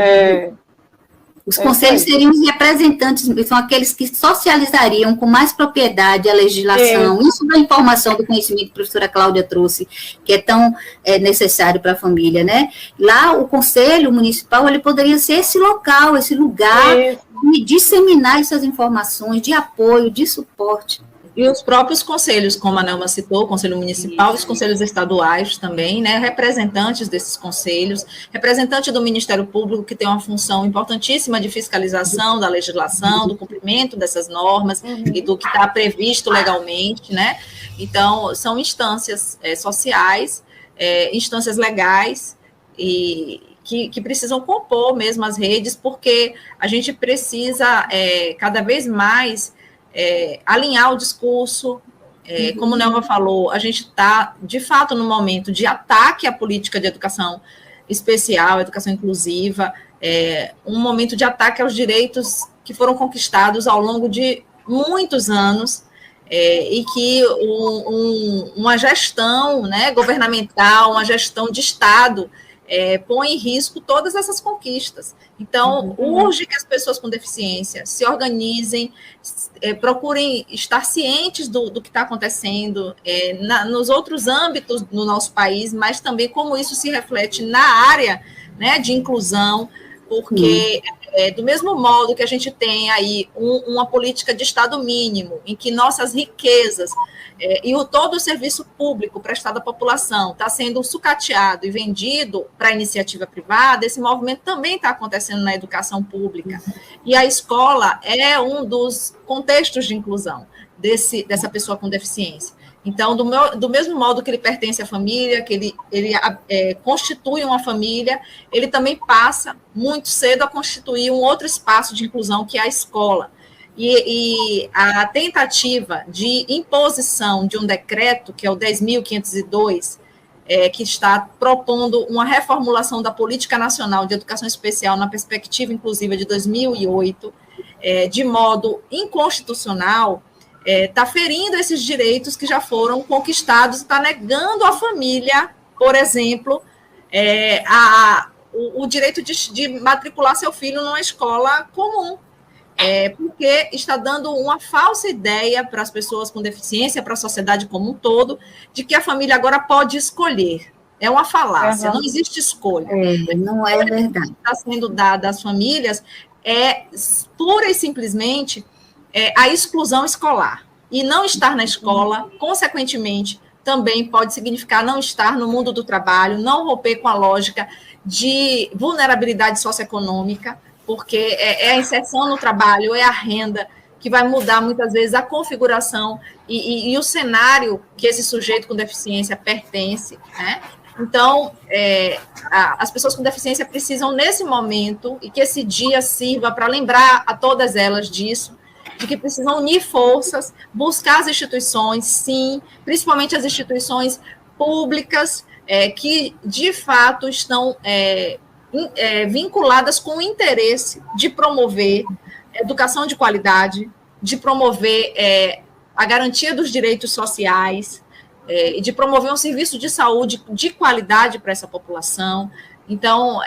Os conselhos seriam os representantes, são aqueles que socializariam com mais propriedade a legislação, isso da informação, do conhecimento que a professora Cláudia trouxe, que é tão necessário para a família, né? Lá, o Conselho Municipal, ele poderia ser esse local, esse lugar de disseminar essas informações, de apoio, de suporte. E os próprios conselhos, como a Nelma citou, o Conselho Municipal, os conselhos estaduais também, né, representantes desses conselhos, representante do Ministério Público, que tem uma função importantíssima de fiscalização da legislação, do cumprimento dessas normas e do que está previsto legalmente, né? Então, são instâncias sociais, instâncias legais, e que precisam compor mesmo as redes, porque a gente precisa cada vez mais alinhar o discurso. Como o Nelma falou, a gente está, de fato, no momento de ataque à política de educação especial, educação inclusiva, um momento de ataque aos direitos que foram conquistados ao longo de muitos anos, e que uma gestão, né, governamental, uma gestão de Estado, põe em risco todas essas conquistas. Então, urge que as pessoas com deficiência se organizem, procurem estar cientes do que está acontecendo nos outros âmbitos do nosso país, mas também como isso se reflete na área, né, de inclusão, porque do mesmo modo que a gente tem aí uma política de Estado mínimo, em que nossas riquezas e todo o serviço público prestado à população está sendo sucateado e vendido para a iniciativa privada, esse movimento também está acontecendo na educação pública. E a escola é um dos contextos de inclusão dessa pessoa com deficiência. Então, do mesmo modo que ele pertence à família, que ele constitui uma família, ele também passa muito cedo a constituir um outro espaço de inclusão, que é a escola. E a tentativa de imposição de um decreto, que é o 10.502, que está propondo uma reformulação da Política Nacional de Educação Especial na perspectiva inclusiva de 2008, de modo inconstitucional, está ferindo esses direitos que já foram conquistados, está negando à família, por exemplo, o direito de matricular seu filho numa escola comum, porque está dando uma falsa ideia para as pessoas com deficiência, para a sociedade como um todo, de que a família agora pode escolher. É uma falácia, não existe escolha. Não é verdade. Está sendo dada às famílias pura e simplesmente a exclusão escolar. E não estar na escola, consequentemente, também pode significar não estar no mundo do trabalho, não romper com a lógica de vulnerabilidade socioeconômica, porque é a inserção no trabalho, é a renda que vai mudar muitas vezes a configuração e o cenário que esse sujeito com deficiência pertence, né? Então, as pessoas com deficiência precisam, nesse momento, e que esse dia sirva para lembrar a todas elas disso, de que precisam unir forças, buscar as instituições, sim, principalmente as instituições públicas, que, de fato, estão vinculadas com o interesse de promover educação de qualidade, de promover a garantia dos direitos sociais, e de promover um serviço de saúde de qualidade para essa população. Então,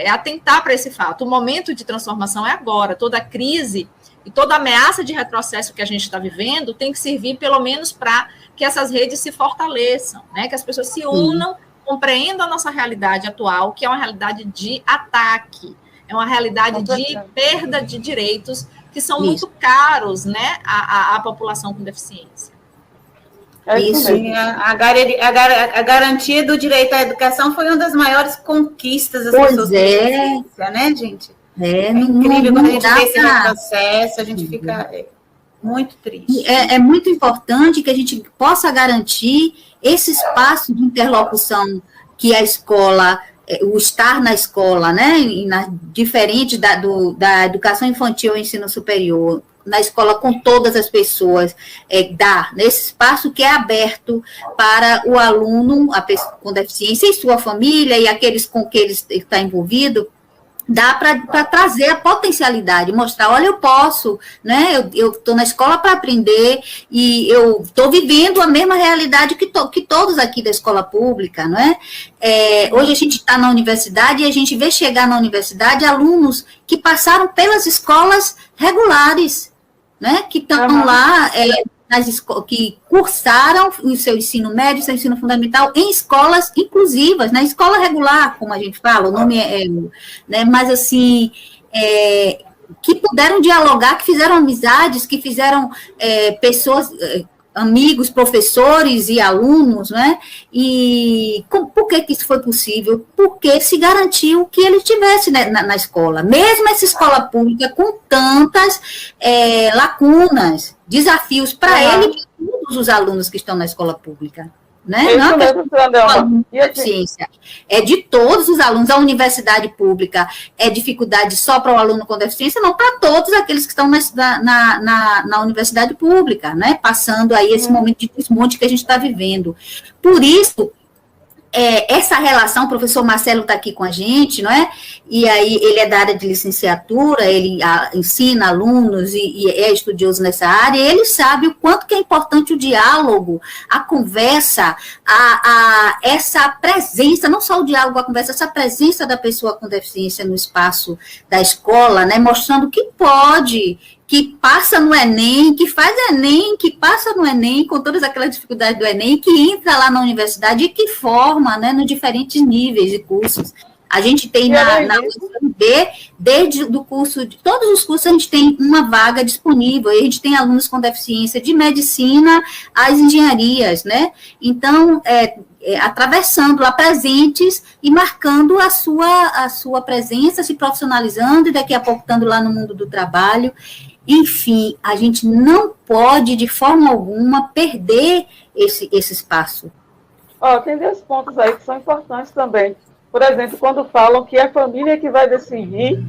atentar para esse fato. O momento de transformação é agora. Toda a crise e toda ameaça de retrocesso que a gente está vivendo tem que servir, pelo menos, para que essas redes se fortaleçam, né? Que as pessoas se unam, compreendam a nossa realidade atual, que é uma realidade de ataque, é uma realidade de perda de direitos que são muito caros, né, à população com deficiência. Isso. A garantia do direito à educação foi uma das maiores conquistas das pessoas com deficiência, né, gente? É incrível quando a gente vê esse retrocesso, a gente fica muito triste. É muito importante que a gente possa garantir esse espaço de interlocução que a escola, o estar na escola, né, diferente da educação infantil e ensino superior, na escola com todas as pessoas, nesse espaço que é aberto para o aluno, a pessoa com deficiência e sua família e aqueles com que ele está envolvido, dá para trazer a potencialidade, mostrar, olha, eu posso, né? Eu estou na escola para aprender e eu estou vivendo a mesma realidade que todos aqui da escola pública, não é? Hoje a gente está na universidade e a gente vê chegar na universidade alunos que passaram pelas escolas regulares, né? Que estão lá, que cursaram o seu ensino médio, seu ensino fundamental em escolas inclusivas, na escola regular, como a gente fala, o nome né, mas assim, que puderam dialogar, que fizeram amizades, que fizeram pessoas, amigos, professores e alunos, né? E por que isso foi possível? Porque se garantiu que ele estivesse na escola, mesmo essa escola pública com tantas lacunas, desafios para ele e para todos os alunos que estão na escola pública. Né? Isso mesmo, Fernanda. Ciência. É de todos os alunos. A universidade pública é dificuldade só para o aluno com deficiência, não, para todos aqueles que estão na universidade pública, né? Passando aí esse momento de desmonte que a gente está vivendo. Por isso, essa relação, o professor Marcelo está aqui com a gente, não é? E aí ele é da área de licenciatura, ele ensina alunos e é estudioso nessa área, e ele sabe o quanto que é importante o diálogo, a conversa, essa presença, não só o diálogo, a conversa, essa presença da pessoa com deficiência no espaço da escola, né? Mostrando que pode, que passa no Enem, que faz Enem, que passa no Enem, com todas aquelas dificuldades do Enem, que entra lá na universidade e que forma, né, nos diferentes níveis de cursos. A gente tem na UFB, desde o curso, de todos os cursos, a gente tem uma vaga disponível, e a gente tem alunos com deficiência de medicina às engenharias, né? Então, atravessando lá presentes e marcando a sua presença, se profissionalizando, e daqui a pouco estando lá no mundo do trabalho. Enfim, a gente não pode, de forma alguma, perder esse espaço. Tem 2 pontos aí que são importantes também. Por exemplo, quando falam que é a família que vai decidir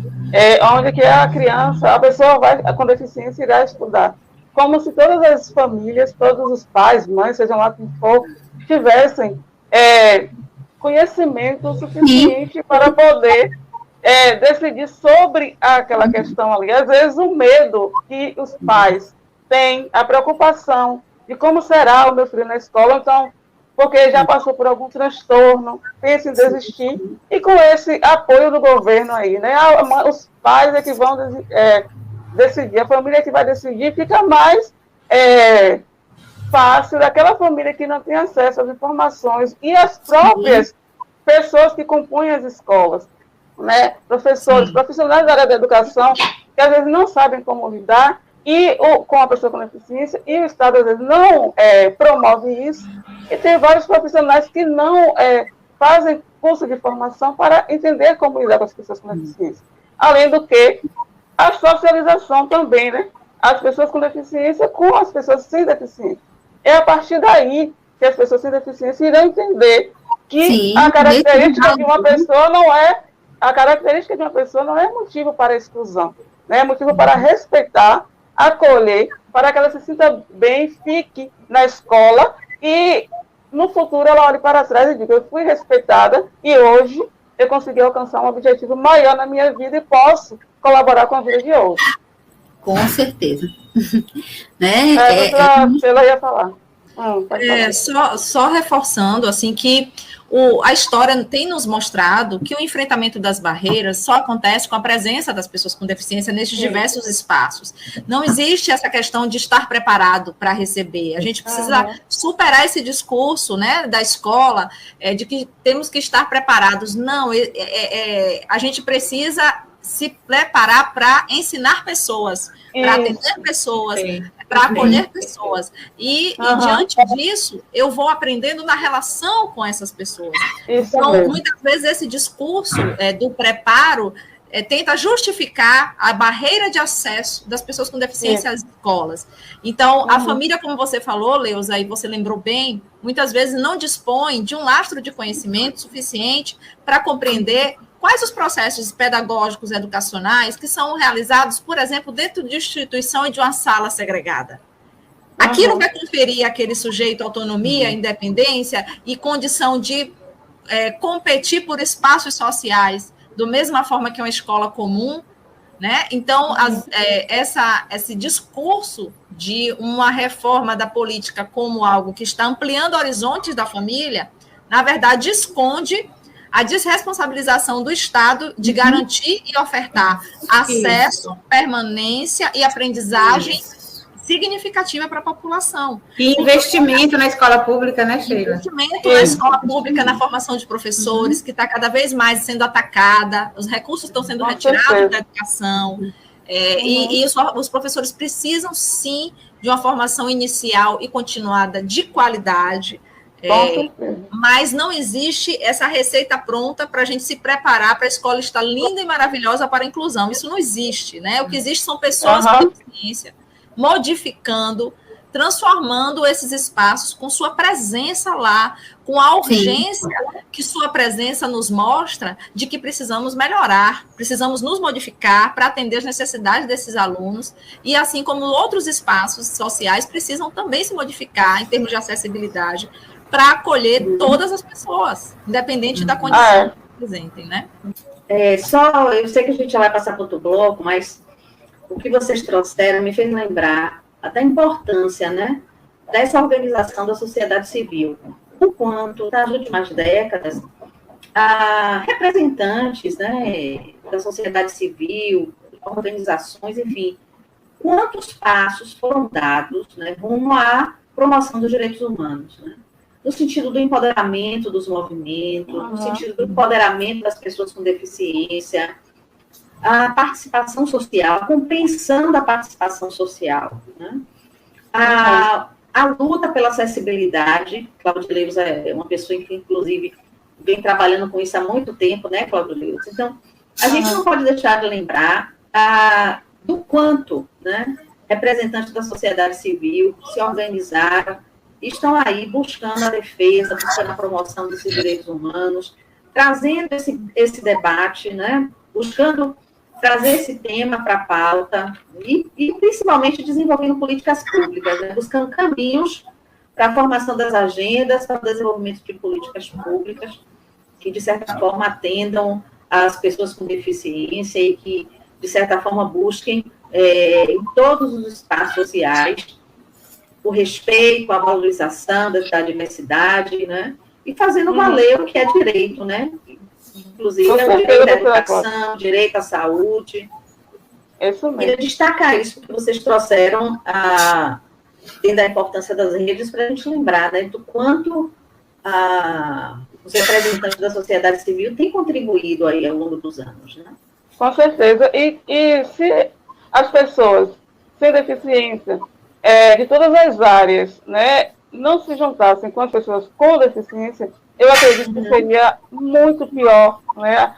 onde que a criança, a pessoa com deficiência irá estudar. Como se todas as famílias, todos os pais, mães, sejam lá quem for, tivessem conhecimento suficiente para poder decidir sobre aquela questão ali. Às vezes o medo que os pais têm, a preocupação de como será o meu filho na escola, então, porque já passou por algum transtorno, pensa em desistir, e com esse apoio do governo aí, né, os pais é que vão decidir, a família é que vai decidir, fica mais fácil daquela família que não tem acesso às informações, e as próprias pessoas que compõem as escolas, né, professores, profissionais da área da educação, que às vezes não sabem como lidar com a pessoa com deficiência, e o Estado às vezes não promove isso, e tem vários profissionais que não fazem curso de formação para entender como lidar com as pessoas com deficiência. Além do que, a socialização também, né, as pessoas com deficiência com as pessoas sem deficiência. É a partir daí que as pessoas sem deficiência irão entender que a característica de uma pessoa não é motivo para exclusão, né? É motivo para respeitar, acolher, para que ela se sinta bem, fique na escola e no futuro ela olhe para trás e diga: eu fui respeitada e hoje eu consegui alcançar um objetivo maior na minha vida e posso colaborar com a vida de outros. Com certeza. Né? Ela ia falar. Só reforçando, assim, que a história tem nos mostrado que o enfrentamento das barreiras só acontece com a presença das pessoas com deficiência nesses diversos espaços. Não existe essa questão de estar preparado para receber. A gente precisa superar esse discurso, né, da escola, de que temos que estar preparados. Não, a gente precisa se preparar para ensinar pessoas, para atender pessoas, para acolher pessoas. E diante disso, eu vou aprendendo na relação com essas pessoas. Então, muitas vezes, esse discurso do preparo tenta justificar a barreira de acesso das pessoas com deficiência às escolas. Então, a família, como você falou, Leusa, e você lembrou bem, muitas vezes não dispõe de um lastro de conhecimento suficiente para compreender quais os processos pedagógicos educacionais que são realizados, por exemplo, dentro de instituição e de uma sala segregada. Aquilo vai conferir àquele sujeito autonomia, independência e condição de competir por espaços sociais, da mesma forma que uma escola comum, né? Então, esse discurso de uma reforma da política como algo que está ampliando horizontes da família, na verdade, esconde a desresponsabilização do Estado de garantir e ofertar acesso, permanência e aprendizagem significativa para a população. E investimento na escola pública, né, Sheila? Investimento na escola pública, na formação de professores, que está cada vez mais sendo atacada, os recursos estão sendo retirados da educação. E os professores precisam, sim, de uma formação inicial e continuada de qualidade, mas não existe essa receita pronta para a gente se preparar para a escola estar linda e maravilhosa para a inclusão. Isso não existe, né? O que existe são pessoas com deficiência modificando, transformando esses espaços com sua presença lá, com a urgência que sua presença nos mostra de que precisamos melhorar, precisamos nos modificar para atender as necessidades desses alunos, e assim como outros espaços sociais precisam também se modificar em termos de acessibilidade para acolher todas as pessoas, independente da condição que apresentem, né? Eu sei que a gente já vai passar para outro bloco, mas o que vocês trouxeram me fez lembrar da importância, né, dessa organização da sociedade civil. O quanto, nas últimas décadas, representantes, né, da sociedade civil, organizações, enfim, quantos passos foram dados, né, rumo à promoção dos direitos humanos, né, no sentido do empoderamento dos movimentos, no sentido do empoderamento das pessoas com deficiência, a participação social, a compreensão da participação social, né? A luta pela acessibilidade. Cláudia Lemos é uma pessoa que, inclusive, vem trabalhando com isso há muito tempo, né, Cláudia Lemos? Então, a gente não pode deixar de lembrar do quanto, né, representantes da sociedade civil se organizaram, estão aí buscando a defesa, buscando a promoção desses direitos humanos, trazendo esse debate, né, buscando trazer esse tema para a pauta e principalmente desenvolvendo políticas públicas, né? Buscando caminhos para a formação das agendas, para o desenvolvimento de políticas públicas que, de certa forma, atendam as pessoas com deficiência e que, de certa forma, busquem em todos os espaços sociais o respeito, a valorização da diversidade, né? E fazendo valer o que é direito, né? Inclusive, o direito à educação, direito à saúde. Isso mesmo. Queria destacar isso, porque vocês trouxeram dentro da importância das redes, para a gente lembrar, né, do quanto os representantes da sociedade civil têm contribuído aí ao longo dos anos, né? Com certeza. E se as pessoas sem deficiência, de todas as áreas, né, não se juntassem com as pessoas com deficiência, eu acredito que seria muito pior, né,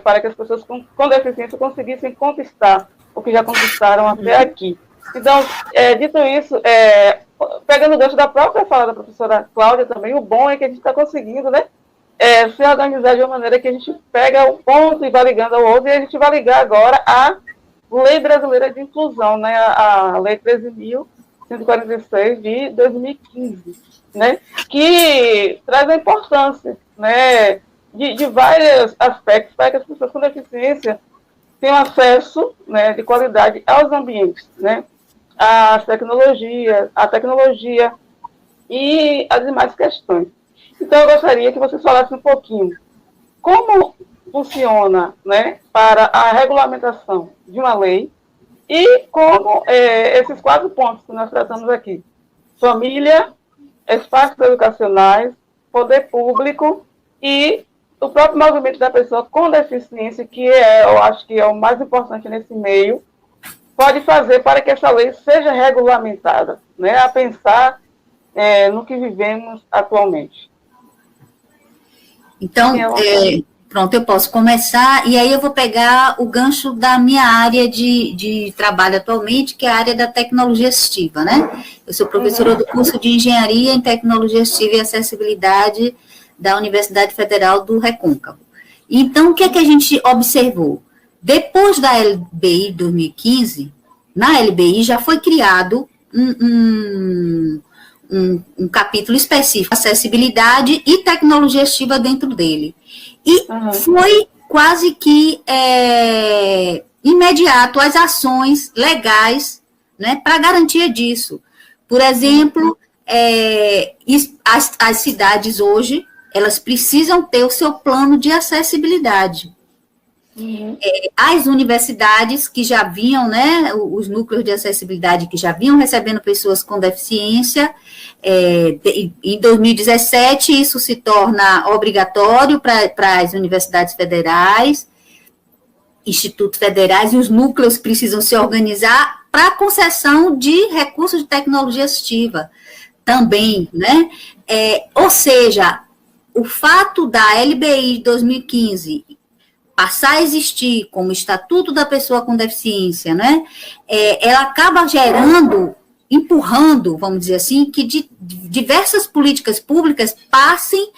para que as pessoas com deficiência conseguissem conquistar o que já conquistaram até aqui. Então, dito isso, pegando o gancho da própria fala da professora Cláudia também, o bom é que a gente está conseguindo, né, se organizar de uma maneira que a gente pega um ponto e vai ligando ao outro, e a gente vai ligar agora a Lei Brasileira de Inclusão, né, a Lei 13.146 de 2015. Né, que traz a importância, né, de vários aspectos para que as pessoas com deficiência tenham acesso, né, de qualidade aos ambientes, né, a tecnologia e as demais questões. Então, eu gostaria que vocês falassem um pouquinho como funciona, né, para a regulamentação de uma lei e como esses 4 pontos que nós tratamos aqui: família, espaços educacionais, poder público e o próprio movimento da pessoa com deficiência, que eu acho que é o mais importante nesse meio, pode fazer para que essa lei seja regulamentada, né, a pensar no que vivemos atualmente. Então, pronto, eu posso começar, e aí eu vou pegar o gancho da minha área de trabalho atualmente, que é a área da tecnologia assistiva, né? Eu sou professora do curso de Engenharia em Tecnologia Assistiva e Acessibilidade da Universidade Federal do Recôncavo. Então, o que é que a gente observou? Depois da LBI 2015, na LBI já foi criado um capítulo específico, acessibilidade e tecnologia assistiva dentro dele. E foi quase que imediato as ações legais, né, para garantia disso. Por exemplo, as cidades hoje, elas precisam ter o seu plano de acessibilidade. As universidades que já vinham, né, os núcleos de acessibilidade que já vinham recebendo pessoas com deficiência, em 2017 isso se torna obrigatório para as universidades federais, institutos federais, e os núcleos precisam se organizar para a concessão de recursos de tecnologia assistiva também, né? Ou seja, o fato da LBI de 2015 passar a existir como Estatuto da Pessoa com Deficiência, né? Ela acaba empurrando, vamos dizer assim, que diversas políticas públicas passem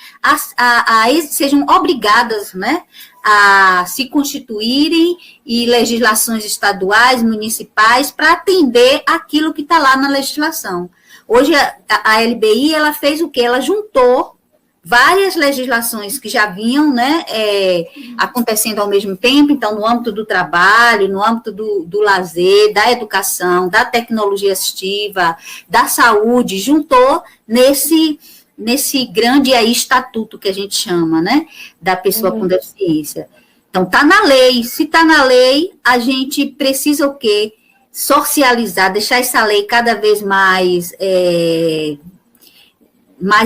sejam obrigadas, né, a se constituírem e legislações estaduais, municipais, para atender aquilo que está lá na legislação. Hoje, a LBI, ela fez o quê? Ela juntou várias legislações que já vinham, né, acontecendo ao mesmo tempo, então, no âmbito do trabalho, no âmbito do lazer, da educação, da tecnologia assistiva, da saúde, juntou nesse grande aí estatuto que a gente chama, né, da pessoa com deficiência. Então, está na lei. Se está na lei, a gente precisa o quê? Socializar, deixar essa lei cada vez mais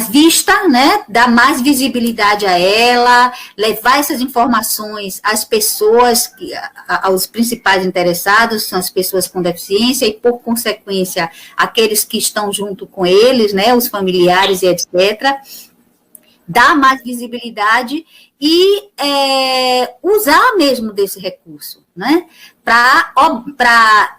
vista, né? Dar mais visibilidade a ela, levar essas informações às pessoas, aos principais interessados, são as pessoas com deficiência, e, por consequência, aqueles que estão junto com eles, né? Os familiares e etc. Dar mais visibilidade e usar mesmo desse recurso, né? Para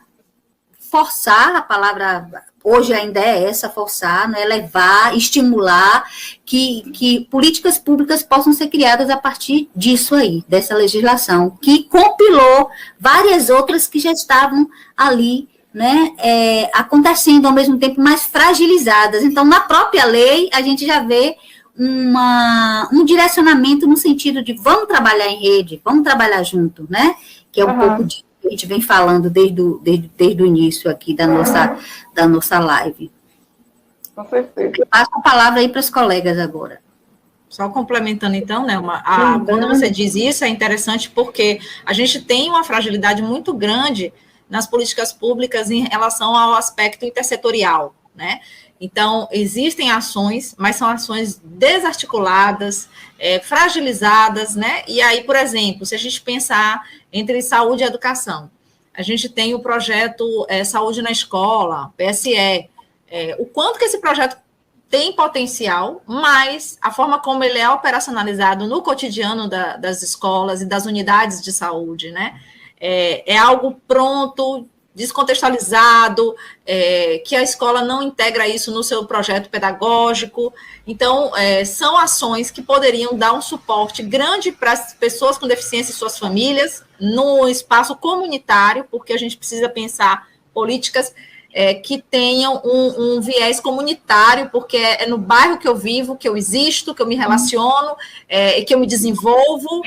forçar, a palavra hoje ainda é essa, forçar, né, levar, estimular que políticas públicas possam ser criadas a partir disso aí, dessa legislação, que compilou várias outras que já estavam ali, né, acontecendo ao mesmo tempo, mais fragilizadas. Então, na própria lei, a gente já vê um direcionamento no sentido de vamos trabalhar em rede, vamos trabalhar junto, né, que é um pouco de que a gente vem falando desde o início aqui da nossa live. Com certeza. Eu passo a palavra aí para os colegas agora. Só complementando, então, né, quando você diz isso, é interessante porque a gente tem uma fragilidade muito grande nas políticas públicas em relação ao aspecto intersetorial, né? Então, existem ações, mas são ações desarticuladas, fragilizadas, né? E aí, por exemplo, se a gente pensar entre saúde e educação, a gente tem o projeto Saúde na Escola, PSE, o quanto que esse projeto tem potencial, mas a forma como ele é operacionalizado no cotidiano das escolas e das unidades de saúde, né? É algo pronto, descontextualizado, que a escola não integra isso no seu projeto pedagógico. Então, são ações que poderiam dar um suporte grande para as pessoas com deficiência e suas famílias no espaço comunitário, porque a gente precisa pensar políticas que tenham um viés comunitário, porque é no bairro que eu vivo, que eu existo, que eu me relaciono, que eu me desenvolvo,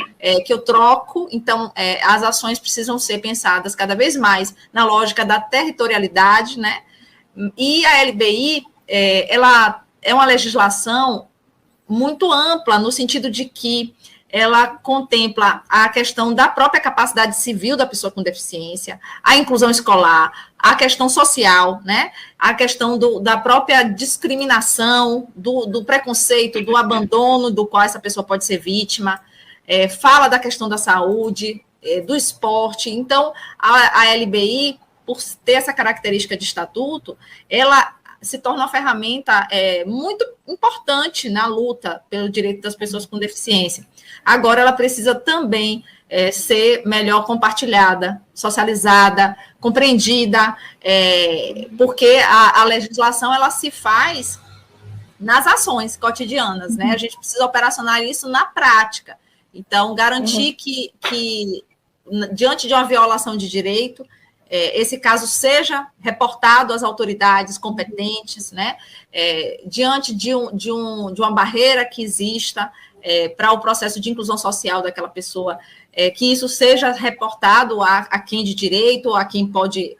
que eu troco. Então, as ações precisam ser pensadas cada vez mais na lógica da territorialidade, né? E a LBI, ela é uma legislação muito ampla, no sentido de que ela contempla a questão da própria capacidade civil da pessoa com deficiência, a inclusão escolar, a questão social, né? A questão da própria discriminação, do preconceito, do abandono do qual essa pessoa pode ser vítima, fala da questão da saúde, do esporte. Então, a LBI, por ter essa característica de estatuto, ela se torna uma ferramenta muito importante na luta pelo direito das pessoas com deficiência. Agora, ela precisa também ser melhor compartilhada, socializada, compreendida, porque a legislação ela se faz nas ações cotidianas, né? A gente precisa operacionar isso na prática. Então, garantir que diante de uma violação de direito, esse caso seja reportado às autoridades competentes, né? Diante de uma barreira que exista para o processo de inclusão social daquela pessoa, que isso seja reportado a quem de direito, a quem pode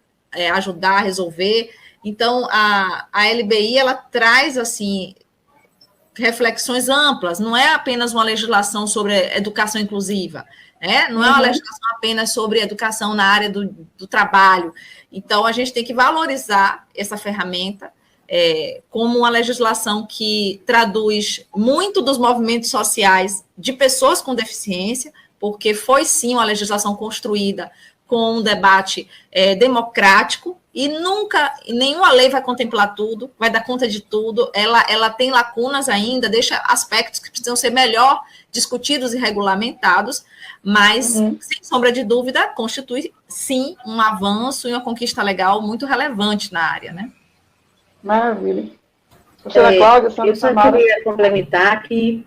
ajudar a resolver. Então, a LBI, ela traz, assim, reflexões amplas, não é apenas uma legislação sobre educação inclusiva, não é uma legislação apenas sobre educação na área do trabalho. Então, a gente tem que valorizar essa ferramenta como uma legislação que traduz muito dos movimentos sociais de pessoas com deficiência, porque foi sim uma legislação construída com um debate democrático, e nunca, nenhuma lei vai contemplar tudo, vai dar conta de tudo, ela tem lacunas ainda, deixa aspectos que precisam ser melhor discutidos e regulamentados, mas, sem sombra de dúvida, constitui, sim, um avanço e uma conquista legal muito relevante na área, né? Maravilha. Professora Cláudia, eu só queria complementar que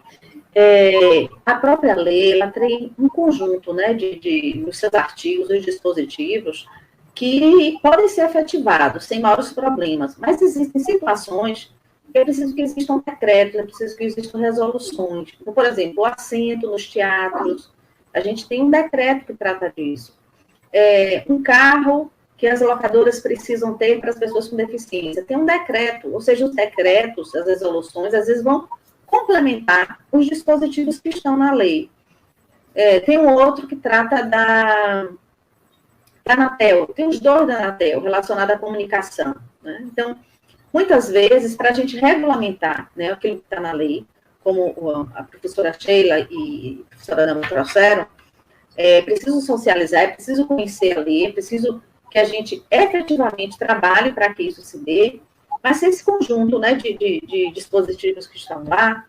a própria lei, ela tem um conjunto, né, dos seus artigos, dos dispositivos, que podem ser efetivados sem maiores problemas, mas existem situações que é preciso que existam decretos, é preciso que existam resoluções. Então, por exemplo, o assento nos teatros, a gente tem um decreto que trata disso. Um carro que as locadoras precisam ter para as pessoas com deficiência, tem um decreto, ou seja, os decretos, as resoluções, às vezes vão complementar os dispositivos que estão na lei. Tem um outro que trata da Anatel, tem os dois da Anatel, relacionados à comunicação, né? Então, muitas vezes, para a gente regulamentar, né, aquilo que está na lei, como a professora Sheila e a professora Ana trouxeram, é preciso socializar, é preciso conhecer a lei, é preciso que a gente efetivamente trabalhe para que isso se dê, mas esse conjunto, né, de dispositivos que estão lá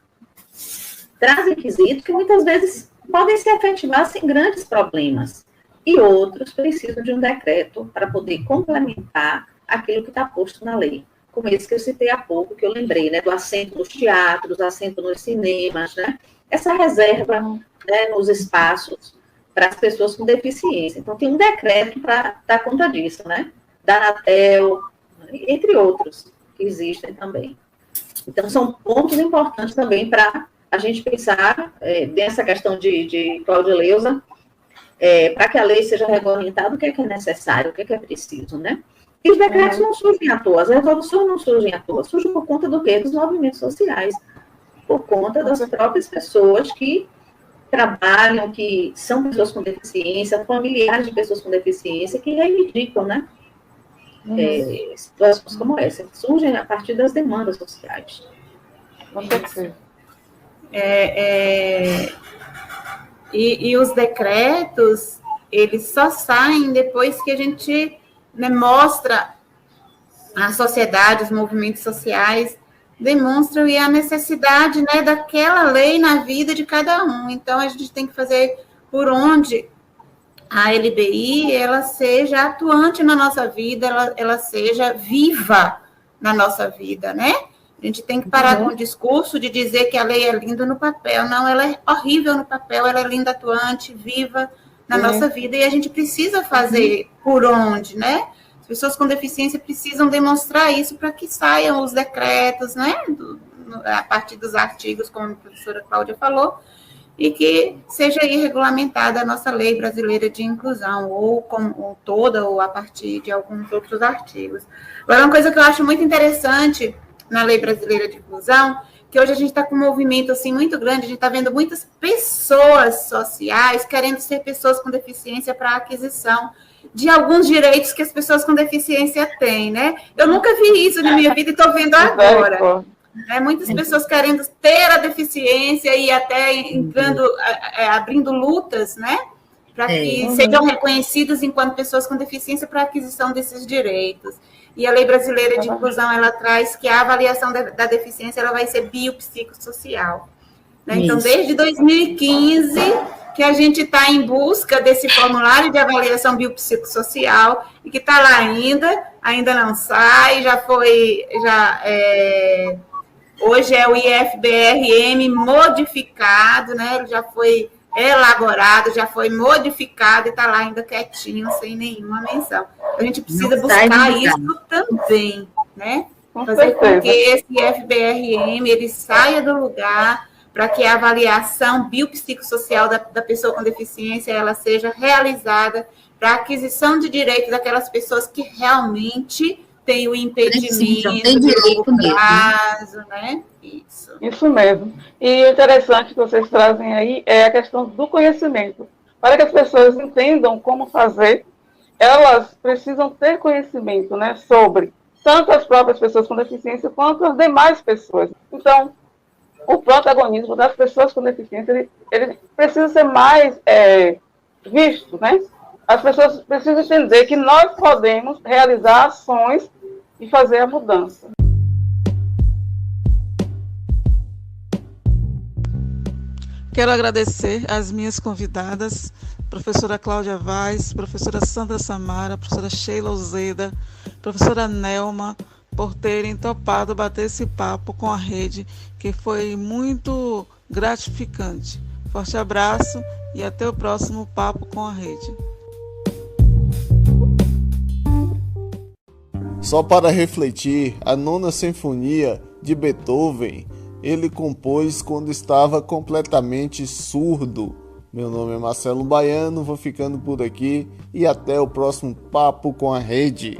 traz requisitos que muitas vezes podem se efetivar sem grandes problemas, e outros precisam de um decreto para poder complementar aquilo que está posto na lei, como esse que eu citei há pouco, que eu lembrei, né, do assento nos teatros, assento nos cinemas, né, essa reserva, né, nos espaços para as pessoas com deficiência. Então, tem um decreto para dar conta disso, né, da Anatel, entre outros que existem também. Então, são pontos importantes também para a gente pensar nessa questão de Cláudia Leusa, para que a lei seja regulamentada, o que é necessário, o que é preciso, né? E os decretos não surgem à toa, as resoluções não surgem à toa, surgem por conta do quê? Dos movimentos sociais, por conta das próprias pessoas que trabalham, que são pessoas com deficiência, familiares de pessoas com deficiência, que reivindicam, né? Situações como essa, que surgem a partir das demandas sociais. Com certeza. E os decretos, eles só saem depois que a gente, né, mostra a sociedade, os movimentos sociais, demonstram a necessidade, né, daquela lei na vida de cada um. Então, a gente tem que fazer por onde a LBI, ela seja atuante na nossa vida, ela seja viva na nossa vida, né? A gente tem que parar com o discurso de dizer que a lei é linda no papel. Não, ela é horrível no papel, ela é linda, atuante, viva na nossa vida. E a gente precisa fazer por onde, né? As pessoas com deficiência precisam demonstrar isso para que saiam os decretos, né? A partir dos artigos, como a professora Cláudia falou, e que seja aí regulamentada a nossa lei brasileira de inclusão, ou toda, ou a partir de alguns outros artigos. Agora, uma coisa que eu acho muito interessante na lei brasileira de inclusão, que hoje a gente está com um movimento assim, muito grande, a gente está vendo muitas pessoas sociais querendo ser pessoas com deficiência para aquisição de alguns direitos que as pessoas com deficiência têm, né? Eu nunca vi isso na minha vida e estou vendo agora. Muitas pessoas querendo ter a deficiência e até entrando, abrindo lutas, né? Para que sejam reconhecidas enquanto pessoas com deficiência para a aquisição desses direitos. E a Lei Brasileira de Inclusão, ela traz que a avaliação da deficiência ela vai ser biopsicossocial. Né? Então, desde 2015, que a gente está em busca desse formulário de avaliação biopsicossocial, e que está lá ainda não sai, hoje é o IFBRM modificado, né? Ele já foi elaborado, já foi modificado e está lá ainda quietinho, sem nenhuma menção. A gente precisa buscar isso também, né? Fazer com que esse IFBRM ele saia do lugar para que a avaliação biopsicossocial da pessoa com deficiência ela seja realizada para a aquisição de direitos daquelas pessoas que realmente têm o impedimento de longo prazo, né? Isso mesmo. E o interessante que vocês trazem aí é a questão do conhecimento. Para que as pessoas entendam como fazer, elas precisam ter conhecimento, né, sobre tanto as próprias pessoas com deficiência quanto as demais pessoas. Então, o protagonismo das pessoas com deficiência ele precisa ser mais visto, né? As pessoas precisam entender que nós podemos realizar ações e fazer a mudança. Quero agradecer às minhas convidadas, professora Cláudia Vaz, professora Sandra Samara, professora Sheila Uzeda, professora Nelma, por terem topado bater esse papo com a rede, que foi muito gratificante. Forte abraço e até o próximo Papo com a Rede. Só para refletir, a Nona Sinfonia de Beethoven ele compôs quando estava completamente surdo. Meu nome é Marcelo Baiano, vou ficando por aqui e até o próximo Papo com a Rede.